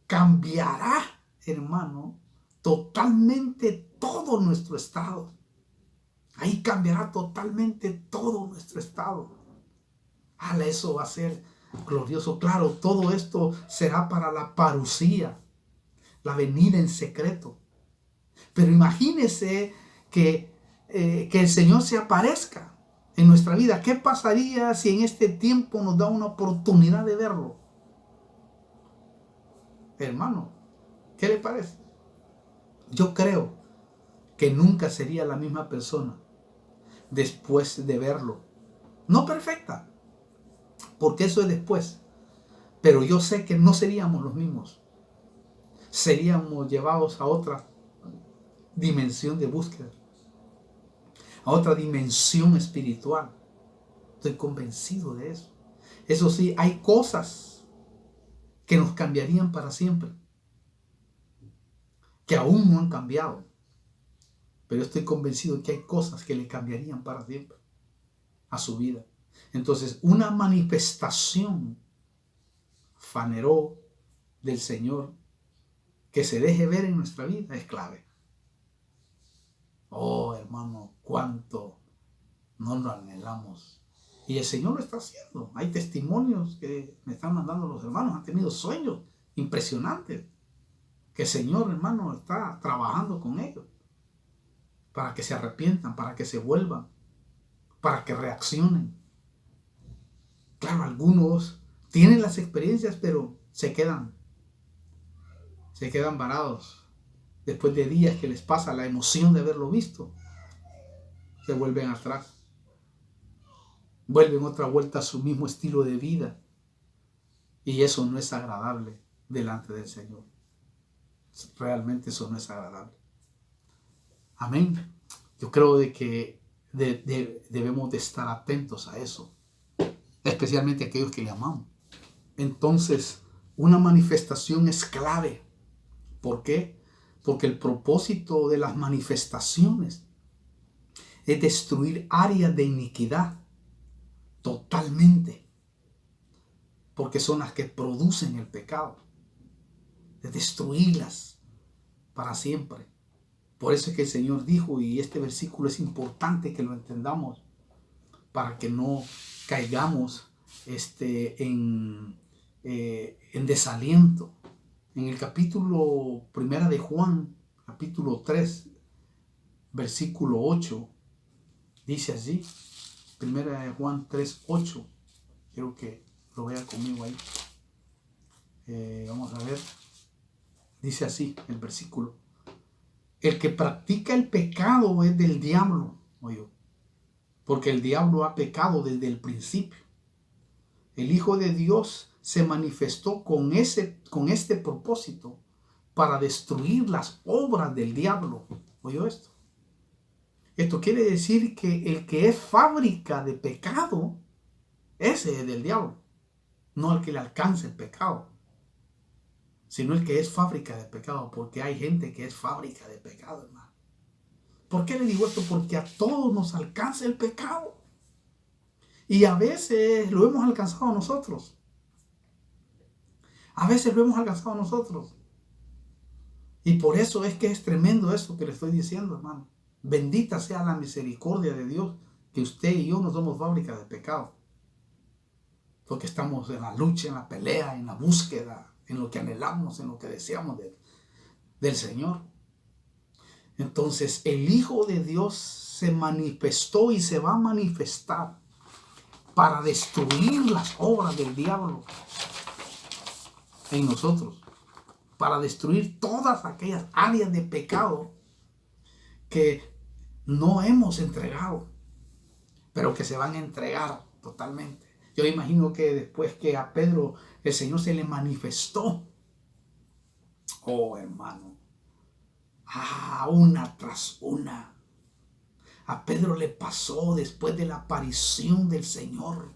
cambiará, hermano, totalmente todo nuestro estado. Ahí cambiará totalmente todo nuestro estado. Eso va a ser glorioso. Claro, todo esto será para la parucía, la venida en secreto. Pero imagínese que el Señor se aparezca en nuestra vida. ¿Qué pasaría si en este tiempo nos da una oportunidad de verlo? Hermano, ¿qué le parece? Yo creo que nunca sería la misma persona después de verlo. No perfecta, porque eso es después. Pero yo sé que no seríamos los mismos. Seríamos llevados a otra dimensión de búsqueda, a otra dimensión espiritual. Estoy convencido de eso. Eso sí, hay cosas que nos cambiarían para siempre, que aún no han cambiado. Pero yo estoy convencido de que hay cosas que le cambiarían para siempre a su vida. Entonces, una manifestación faneró del Señor que se deje ver en nuestra vida es clave. Oh, hermano, cuánto no lo anhelamos. Y el Señor lo está haciendo. Hay testimonios que me están mandando los hermanos. Han tenido sueños impresionantes. Que el Señor, hermano, está trabajando con ellos. Para que se arrepientan, para que se vuelvan, para que reaccionen. Claro, algunos tienen las experiencias, pero se quedan varados. Después de días que les pasa la emoción de haberlo visto, se vuelven atrás. Vuelven otra vuelta a su mismo estilo de vida. Y eso no es agradable delante del Señor. Realmente eso no es agradable. Amén. Yo creo de que debemos de estar atentos a eso. Especialmente aquellos que le amamos. Entonces, una manifestación es clave. ¿Por qué? Porque el propósito de las manifestaciones es destruir áreas de iniquidad totalmente. Porque son las que producen el pecado. De destruirlas para siempre. Por eso es que el Señor dijo, y este versículo es importante que lo entendamos, para que no caigamos en desaliento. En el capítulo 1 de Juan, capítulo 3, versículo 8, dice así, 1 de Juan 3, 8, quiero que lo vea conmigo ahí. Vamos a ver, dice así el versículo: el que practica el pecado es del diablo, porque el diablo ha pecado desde el principio. El Hijo de Dios se manifestó con este propósito, para destruir las obras del diablo. ¿Oyó esto? Esto quiere decir que el que es fábrica de pecado, ese es del diablo. No el que le alcanza el pecado, sino el que es fábrica de pecado, porque hay gente que es fábrica de pecado, hermano. ¿Por qué le digo esto? Porque a todos nos alcanza el pecado. Y a veces lo hemos alcanzado nosotros. A veces lo hemos alcanzado nosotros. Y por eso es que es tremendo esto que le estoy diciendo, hermano. Bendita sea la misericordia de Dios, que usted y yo no somos fábrica de pecado. Porque estamos en la lucha, en la pelea, en la búsqueda, en lo que anhelamos, en lo que deseamos del Señor. Entonces el Hijo de Dios se manifestó y se va a manifestar para destruir las obras del diablo en nosotros, para destruir todas aquellas áreas de pecado que no hemos entregado, pero que se van a entregar totalmente. Yo imagino que después que a Pedro el Señor se le manifestó, oh hermano, Una tras una. A Pedro le pasó después de la aparición del Señor.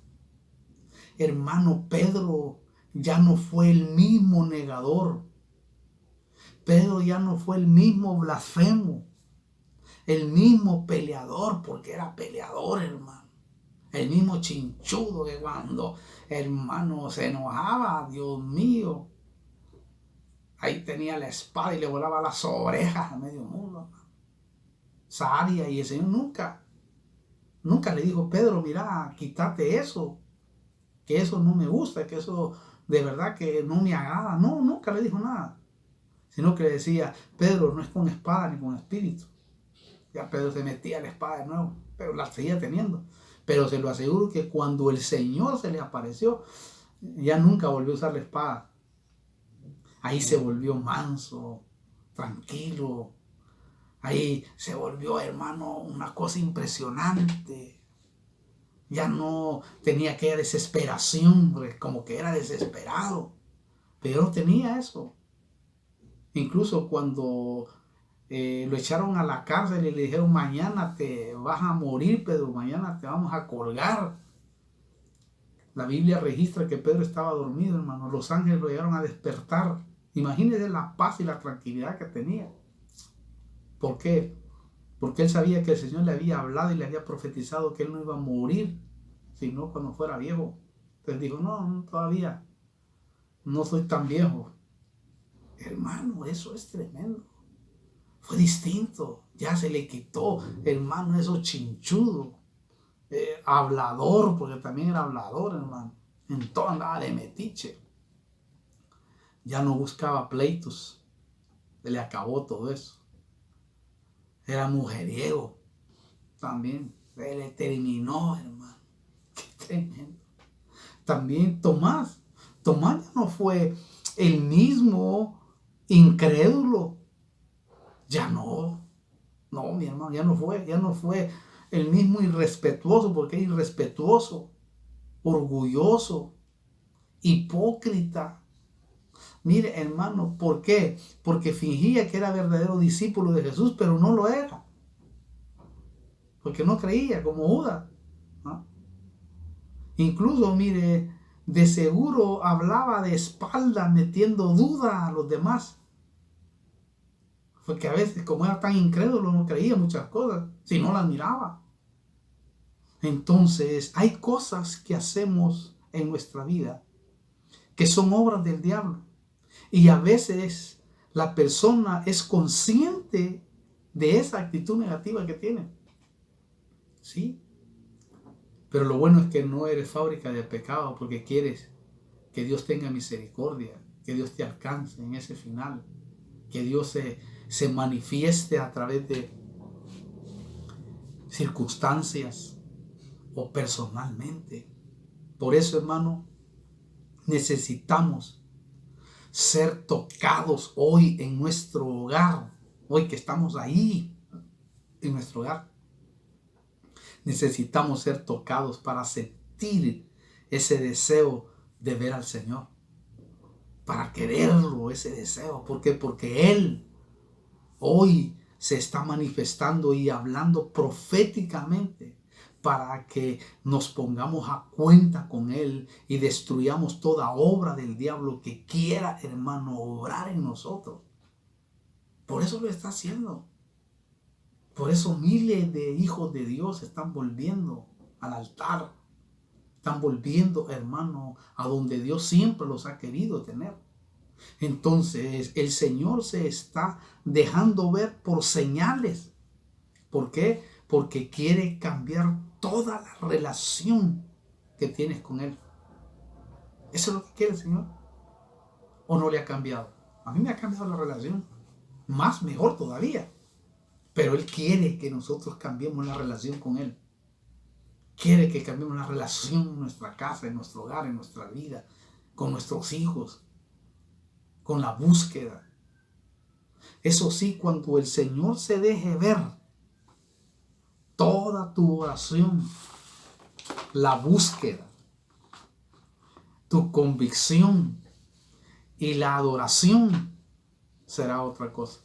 Hermano, Pedro ya no fue el mismo negador. Pedro ya no fue el mismo blasfemo. El mismo peleador, porque era peleador, hermano. El mismo chinchudo que cuando, hermano, se enojaba, Dios mío, ahí tenía la espada y le volaba las orejas a medio mundo. Esa área, y el Señor nunca le dijo, Pedro, mira, quítate eso, que eso no me gusta, que eso de verdad que no me agrada. No, nunca le dijo nada, sino que le decía, Pedro, no es con espada ni con espíritu. Ya Pedro se metía la espada de nuevo, pero la seguía teniendo. Pero se lo aseguro que cuando el Señor se le apareció, ya nunca volvió a usar la espada. Ahí se volvió manso, tranquilo. Ahí se volvió, hermano, una cosa impresionante. Ya no tenía aquella desesperación, como que era desesperado. Pero tenía eso. Incluso cuando lo echaron a la cárcel y le dijeron, mañana te vas a morir, Pedro, mañana te vamos a colgar. La Biblia registra que Pedro estaba dormido, hermano. Los ángeles lo llegaron a despertar. Imagínense la paz y la tranquilidad que tenía. ¿Por qué? Porque él sabía que el Señor le había hablado y le había profetizado que él no iba a morir, sino cuando fuera viejo. Entonces dijo, no, todavía no soy tan viejo. Hermano, eso es tremendo. Fue distinto. Ya se le quitó, hermano, eso chinchudo. Hablador, porque también era hablador, hermano. En todo andaba de metiche. Ya no buscaba pleitos. Se le acabó todo eso. Era mujeriego también. Se le terminó, hermano. Qué tremendo. También Tomás. Tomás ya no fue el mismo incrédulo. Ya no. No, mi hermano, ya no fue el mismo irrespetuoso, porque es irrespetuoso, orgulloso, hipócrita. Mire, hermano, ¿por qué? Porque fingía que era verdadero discípulo de Jesús, pero no lo era. Porque no creía, como Judas, ¿no? Incluso, mire, de seguro hablaba de espalda, metiendo duda a los demás. Porque a veces, como era tan incrédulo, no creía muchas cosas, si no las miraba. Entonces, hay cosas que hacemos en nuestra vida que son obras del diablo. Y a veces la persona es consciente de esa actitud negativa que tiene. ¿Sí? Pero lo bueno es que no eres fábrica de pecado, porque quieres que Dios tenga misericordia, que Dios te alcance en ese final, que Dios se manifieste a través de circunstancias o personalmente. Por eso, hermano, necesitamos ser tocados hoy en nuestro hogar, hoy que estamos ahí en nuestro hogar. Necesitamos ser tocados para sentir ese deseo de ver al Señor, para quererlo, ese deseo. ¿Por qué? Porque Él hoy se está manifestando y hablando proféticamente para que nos pongamos a cuenta con Él y destruyamos toda obra del diablo que quiera, hermano, obrar en nosotros. Por eso lo está haciendo. Por eso miles de hijos de Dios están volviendo al altar. Están volviendo, hermano, a donde Dios siempre los ha querido tener. Entonces, el Señor se está dejando ver por señales. ¿Por qué? Porque quiere cambiar toda la relación que tienes con Él. ¿Eso es lo que quiere el Señor? ¿O no le ha cambiado? A mí me ha cambiado la relación. Más, mejor todavía. Pero Él quiere que nosotros cambiemos la relación con Él. Quiere que cambiemos la relación en nuestra casa, en nuestro hogar, en nuestra vida, con nuestros hijos, con la búsqueda. Eso sí, cuando el Señor se deje ver, toda tu oración, la búsqueda, tu convicción y la adoración será otra cosa.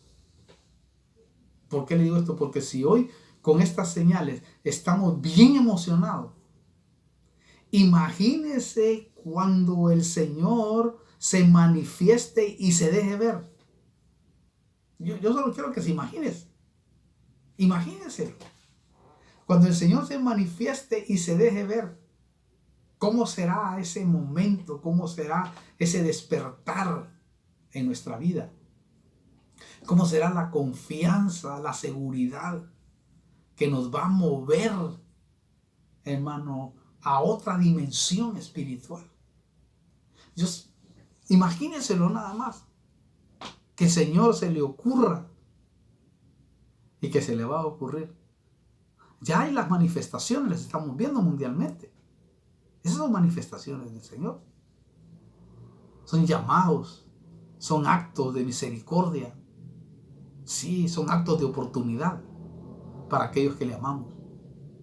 ¿Por qué le digo esto? Porque si hoy con estas señales estamos bien emocionados, imagínese cuando el Señor se manifieste y se deje ver. Yo solo quiero que se imagines. Imagínense. Cuando el Señor se manifieste y se deje ver, ¿cómo será ese momento? ¿Cómo será ese despertar en nuestra vida? ¿Cómo será la confianza, la seguridad que nos va a mover, hermano, a otra dimensión espiritual? Imagínenselo nada más. Que el Señor se le ocurra y que se le va a ocurrir. Ya hay las manifestaciones, las estamos viendo mundialmente. Esas son manifestaciones del Señor. Son llamados, son actos de misericordia. Sí, son actos de oportunidad para aquellos que le amamos.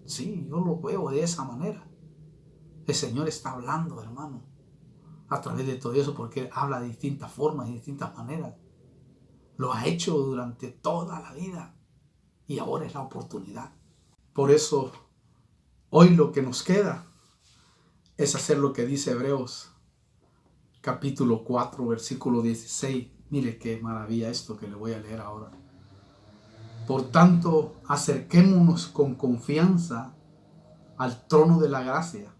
Sí, yo lo veo de esa manera. El Señor está hablando, hermano, a través de todo eso, porque Él habla de distintas formas y distintas maneras. Lo ha hecho durante toda la vida y ahora es la oportunidad. Por eso, hoy lo que nos queda es hacer lo que dice Hebreos capítulo 4, versículo 16. Mire qué maravilla esto que le voy a leer ahora. Por tanto, acerquémonos con confianza al trono de la gracia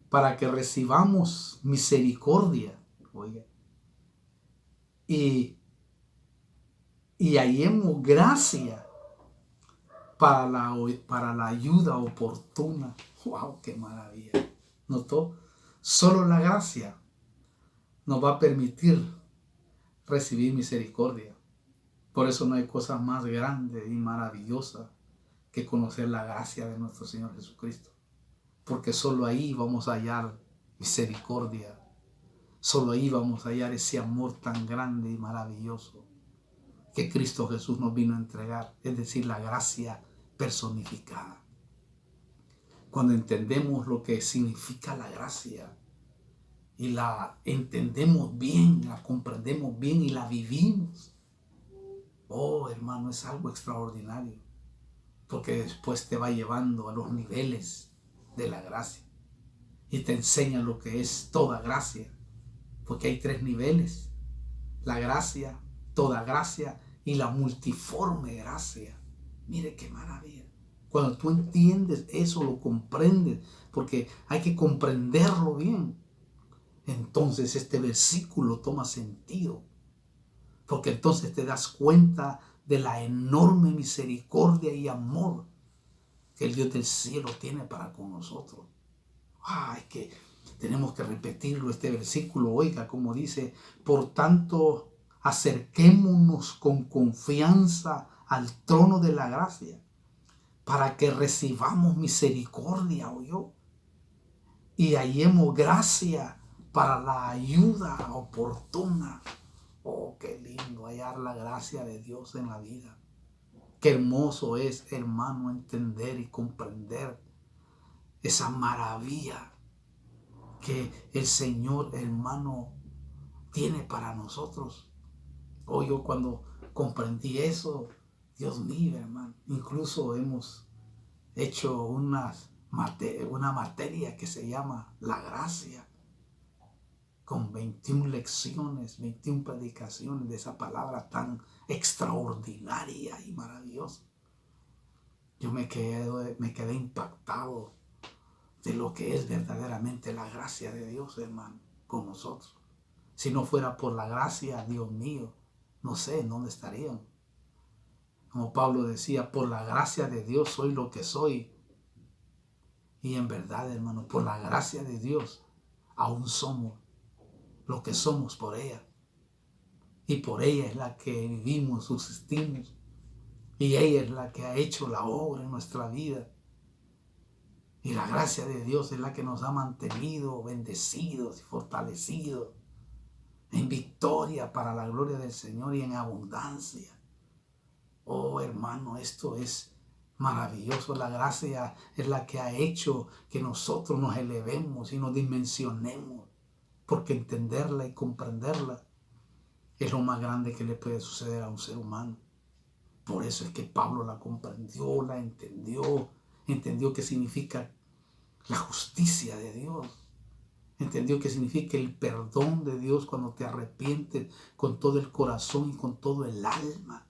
para que recibamos misericordia, oiga, y hallemos gracia para la ayuda oportuna. ¡Wow! ¡Qué maravilla! ¿Notó? Solo la gracia nos va a permitir recibir misericordia. Por eso no hay cosa más grande y maravillosa que conocer la gracia de nuestro Señor Jesucristo. Porque solo ahí vamos a hallar misericordia. Solo ahí vamos a hallar ese amor tan grande y maravilloso que Cristo Jesús nos vino a entregar. Es decir, la gracia personificada. Cuando entendemos lo que significa la gracia y la entendemos bien, la comprendemos bien y la vivimos, oh, hermano, es algo extraordinario, porque después te va llevando a los niveles de la gracia y te enseña lo que es toda gracia, porque hay 3 niveles: la gracia, toda gracia y la multiforme gracia. Mire qué maravilla. Cuando tú entiendes eso, lo comprendes, porque hay que comprenderlo bien, entonces este versículo toma sentido. Porque entonces te das cuenta de la enorme misericordia y amor que el Dios del cielo tiene para con nosotros. Ay, que tenemos que repetirlo este versículo. Oiga, como dice: por tanto, acerquémonos con confianza al trono de la gracia para que recibamos misericordia, ¿oyó? Y hallemos gracia para la ayuda oportuna. Oh, qué lindo hallar la gracia de Dios en la vida. Qué hermoso es, hermano, entender y comprender esa maravilla que el Señor, hermano, tiene para nosotros. Oh, yo cuando comprendí eso, Dios mío, hermano, incluso hemos hecho una materia que se llama la gracia, con 21 lecciones, 21 predicaciones de esa palabra tan extraordinaria y maravillosa. Yo me quedé impactado de lo que es verdaderamente la gracia de Dios, hermano, con nosotros. Si no fuera por la gracia, Dios mío, no sé en dónde estarían. Como Pablo decía: por la gracia de Dios soy lo que soy. Y en verdad, hermano, por la gracia de Dios aún somos lo que somos por ella. Y por ella es la que vivimos, subsistimos. Y ella es la que ha hecho la obra en nuestra vida. Y la gracia de Dios es la que nos ha mantenido bendecidos y fortalecidos en victoria para la gloria del Señor y en abundancia. Oh, hermano, esto es maravilloso. La gracia es la que ha hecho que nosotros nos elevemos y nos dimensionemos, porque entenderla y comprenderla es lo más grande que le puede suceder a un ser humano. Por eso es que Pablo la comprendió, la entendió qué significa la justicia de Dios. Entendió qué significa el perdón de Dios cuando te arrepientes con todo el corazón y con todo el alma.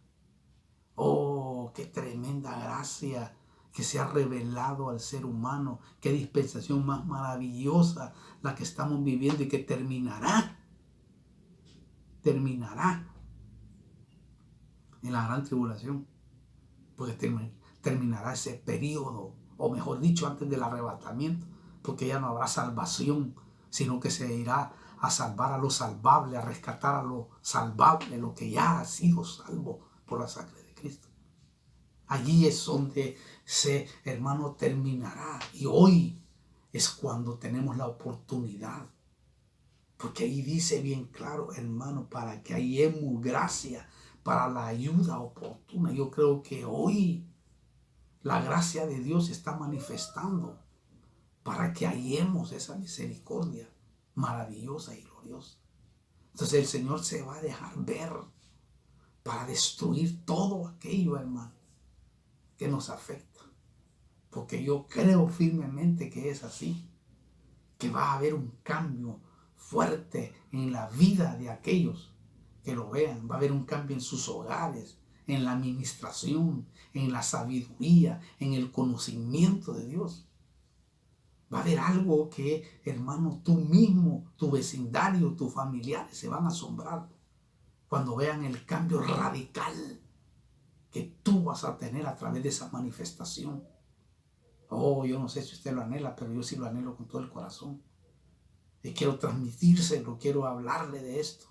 Oh, qué tremenda gracia que se ha revelado al ser humano. Qué dispensación más maravillosa la que estamos viviendo y que terminará en la gran tribulación. Porque terminará ese periodo, o mejor dicho, antes del arrebatamiento, porque ya no habrá salvación, sino que se irá a salvar a lo salvable, a rescatar a lo salvable, lo que ya ha sido salvo por la sangre de Cristo. Allí es donde hermano, terminará. Y hoy es cuando tenemos la oportunidad. Porque ahí dice bien claro, hermano, para que hallemos gracia para la ayuda oportuna. Yo creo que hoy la gracia de Dios se está manifestando para que hallemos esa misericordia maravillosa y gloriosa. Entonces el Señor se va a dejar ver para destruir todo aquello, hermano, que nos afecta. Porque yo creo firmemente que es así, que va a haber un cambio fuerte en la vida de aquellos que lo vean. Va a haber un cambio en sus hogares, en la administración, en la sabiduría, en el conocimiento de Dios. Va a haber algo que, hermano, tú mismo, tu vecindario, tus familiares se van a asombrar cuando vean el cambio radical que tú vas a tener a través de esa manifestación. Oh, yo no sé si usted lo anhela, pero yo sí lo anhelo con todo el corazón. Y quiero transmitírselo, quiero hablarle de esto,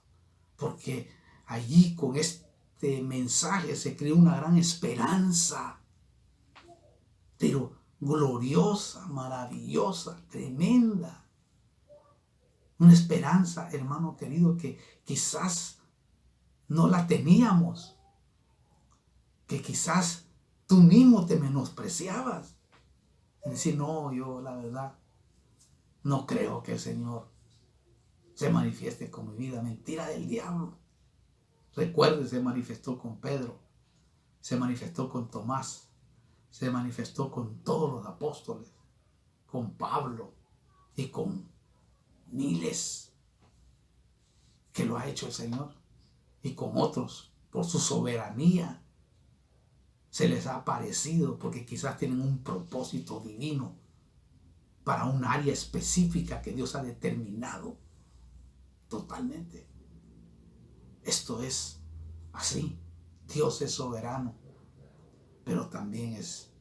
porque allí con este mensaje se creó una gran esperanza, pero gloriosa, maravillosa, tremenda. Una esperanza, hermano querido, que quizás no la teníamos, que quizás tú mismo te menospreciabas. Es decir, no, yo la verdad no creo que el Señor se manifieste con mi vida. Mentira del diablo. Recuerde, se manifestó con Pedro, se manifestó con Tomás, se manifestó con todos los apóstoles, con Pablo y con miles que lo ha hecho el Señor, y con otros por su soberanía se les ha aparecido, porque quizás tienen un propósito divino para un área específica que Dios ha determinado totalmente. Esto es así. Dios es soberano, pero también es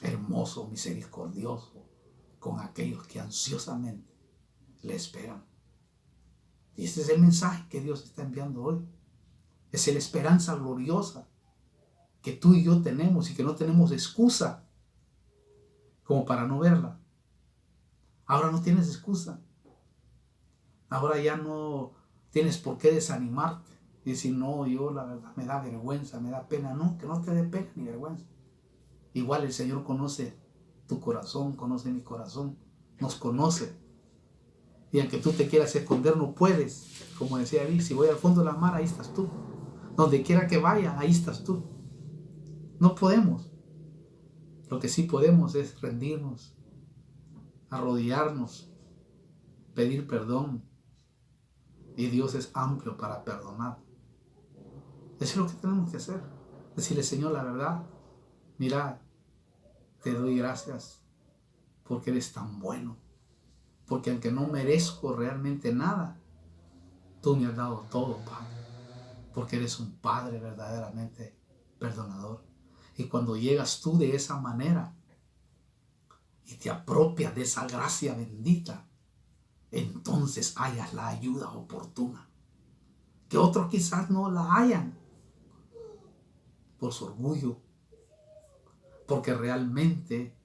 hermoso, misericordioso con aquellos que ansiosamente le esperan. Y este es el mensaje que Dios está enviando hoy. Es la esperanza gloriosa que tú y yo tenemos y que no tenemos excusa como para no verla. Ahora no tienes excusa. Ahora ya no tienes por qué desanimarte y decir, no, yo la verdad me da vergüenza, me da pena. No, que no te dé pena ni vergüenza. Igual el Señor conoce tu corazón, conoce mi corazón, nos conoce. Y aunque tú te quieras esconder, no puedes. Como decía David, si voy al fondo de la mar, ahí estás tú. Donde quiera que vaya, ahí estás tú. No podemos. Lo que sí podemos es rendirnos, arrodillarnos, pedir perdón. Y Dios es amplio para perdonar. Eso es lo que tenemos que hacer. Decirle, Señor, la verdad, mira, te doy gracias porque eres tan bueno. Porque aunque no merezco realmente nada, tú me has dado todo, Padre. Porque eres un Padre verdaderamente perdonador. Y cuando llegas tú de esa manera y te apropias de esa gracia bendita, entonces hayas la ayuda oportuna. Que otros quizás no la hayan por su orgullo, porque realmente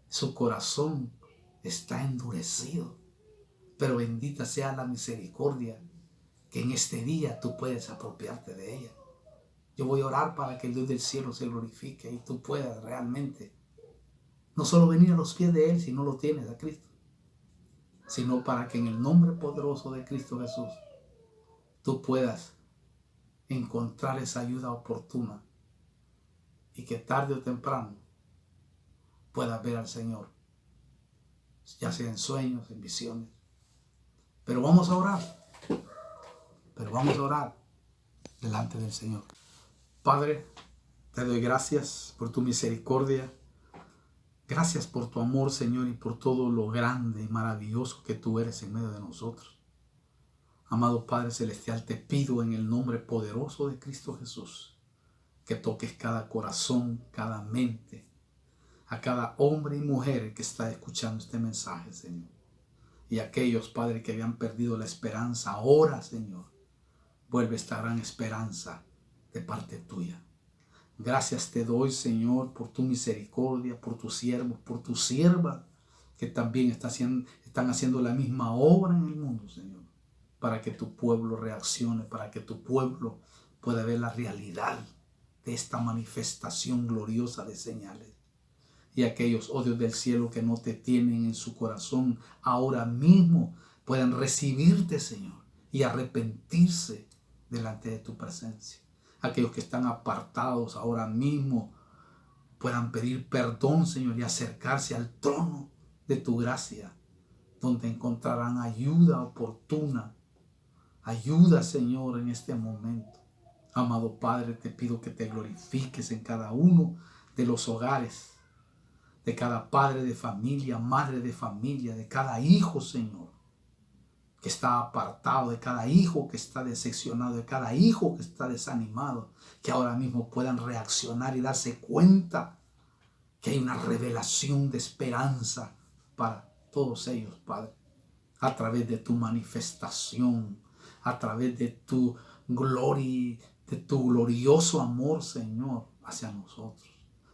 su corazón está endurecido. Pero bendita sea la misericordia que en este día tú puedes apropiarte de ella. Yo voy a orar para que el Dios del cielo se glorifique y tú puedas realmente no solo venir a los pies de Él si no lo tienes a Cristo, sino para que en el nombre poderoso de Cristo Jesús tú puedas encontrar esa ayuda oportuna y que tarde o temprano puedas ver al Señor, ya sea en sueños, en visiones. Pero vamos a orar delante del Señor. Padre, te doy gracias por tu misericordia. Gracias por tu amor, Señor, y por todo lo grande y maravilloso que tú eres en medio de nosotros. Amado Padre Celestial, te pido en el nombre poderoso de Cristo Jesús que toques cada corazón, cada mente, a cada hombre y mujer que está escuchando este mensaje, Señor. Y aquellos, Padre, que habían perdido la esperanza, ahora, Señor, vuelve esta gran esperanza de parte tuya. Gracias te doy, Señor, por tu misericordia, por tus siervos, por tu sierva, que también están haciendo la misma obra en el mundo, Señor, para que tu pueblo reaccione, para que tu pueblo pueda ver la realidad de esta manifestación gloriosa de señales. Y aquellos, oh Dios del cielo, que no te tienen en su corazón ahora mismo, puedan recibirte, Señor, y arrepentirse delante de tu presencia. Aquellos que están apartados ahora mismo puedan pedir perdón, Señor, y acercarse al trono de tu gracia, donde encontrarán ayuda oportuna. Ayuda, Señor, en este momento. Amado Padre, te pido que te glorifiques en cada uno de los hogares, de cada padre de familia, madre de familia, de cada hijo, Señor, que está apartado, de cada hijo que está decepcionado, de cada hijo que está desanimado, que ahora mismo puedan reaccionar y darse cuenta que hay una revelación de esperanza para todos ellos, Padre, a través de tu manifestación, a través de tu gloria, de tu glorioso amor, Señor, hacia nosotros.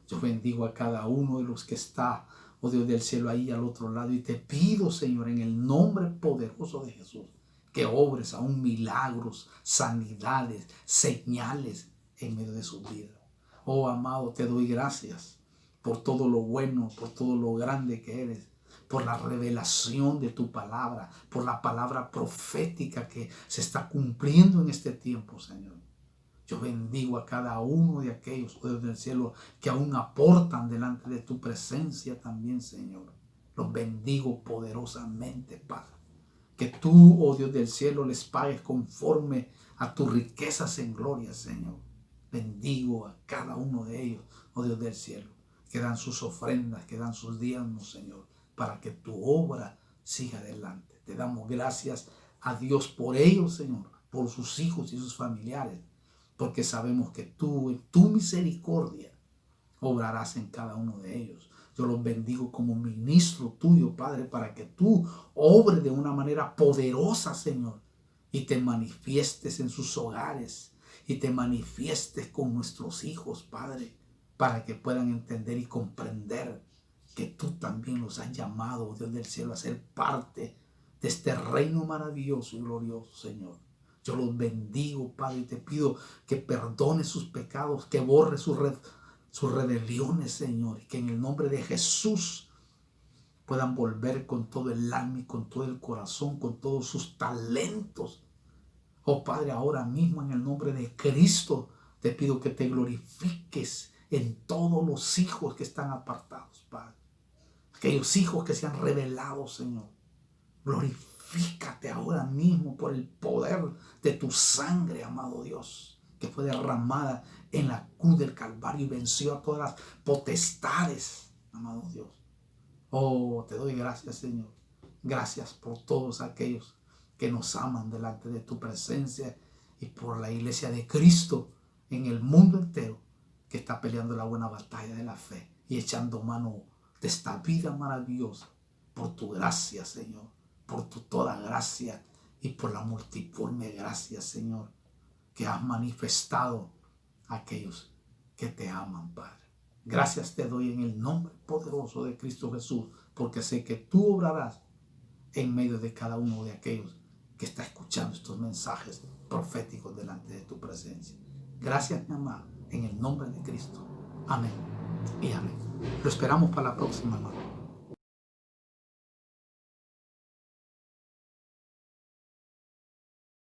Yo bendigo a cada uno de los que está, oh Dios del cielo, ahí al otro lado, y te pido, Señor, en el nombre poderoso de Jesús, que obres aún milagros, sanidades, señales en medio de su vida. Oh amado, te doy gracias por todo lo bueno, por todo lo grande que eres, por la revelación de tu palabra, por la palabra profética que se está cumpliendo en este tiempo, Señor. Yo bendigo a cada uno de aquellos, oh Dios del cielo, que aún aportan delante de tu presencia también, Señor. Los bendigo poderosamente, Padre. Que tú, oh Dios del cielo, les pagues conforme a tus riquezas en gloria, Señor. Bendigo a cada uno de ellos, oh Dios del cielo, que dan sus ofrendas, que dan sus diezmos, Señor, para que tu obra siga adelante. Te damos gracias a Dios por ellos, Señor, por sus hijos y sus familiares, porque sabemos que tú, en tu misericordia, obrarás en cada uno de ellos. Yo los bendigo como ministro tuyo, Padre, para que tú obres de una manera poderosa, Señor, y te manifiestes en sus hogares, y te manifiestes con nuestros hijos, Padre, para que puedan entender y comprender que tú también los has llamado, Dios del cielo, a ser parte de este reino maravilloso y glorioso, Señor. Yo los bendigo, Padre, y te pido que perdone sus pecados, que borre sus rebeliones, Señor, y que en el nombre de Jesús puedan volver con todo el alma y con todo el corazón, con todos sus talentos. Oh Padre, ahora mismo en el nombre de Cristo te pido que te glorifiques en todos los hijos que están apartados, Padre. Aquellos hijos que se han revelado, Señor. Glorifícate ahora mismo por el poder de tu sangre, amado Dios, que fue derramada en la cruz del Calvario y venció a todas las potestades, amado Dios. Oh, te doy gracias, Señor. Gracias por todos aquellos que nos aman delante de tu presencia y por la iglesia de Cristo en el mundo entero que está peleando la buena batalla de la fe y echando mano de esta vida maravillosa por tu gracia, Señor, por tu toda gracia y por la multiforme gracia, Señor, que has manifestado a aquellos que te aman, Padre. Gracias te doy en el nombre poderoso de Cristo Jesús, porque sé que tú obrarás en medio de cada uno de aquellos que está escuchando estos mensajes proféticos delante de tu presencia. Gracias, mi amado, en el nombre de Cristo. Amén y amén. Lo esperamos para la próxima, hermano.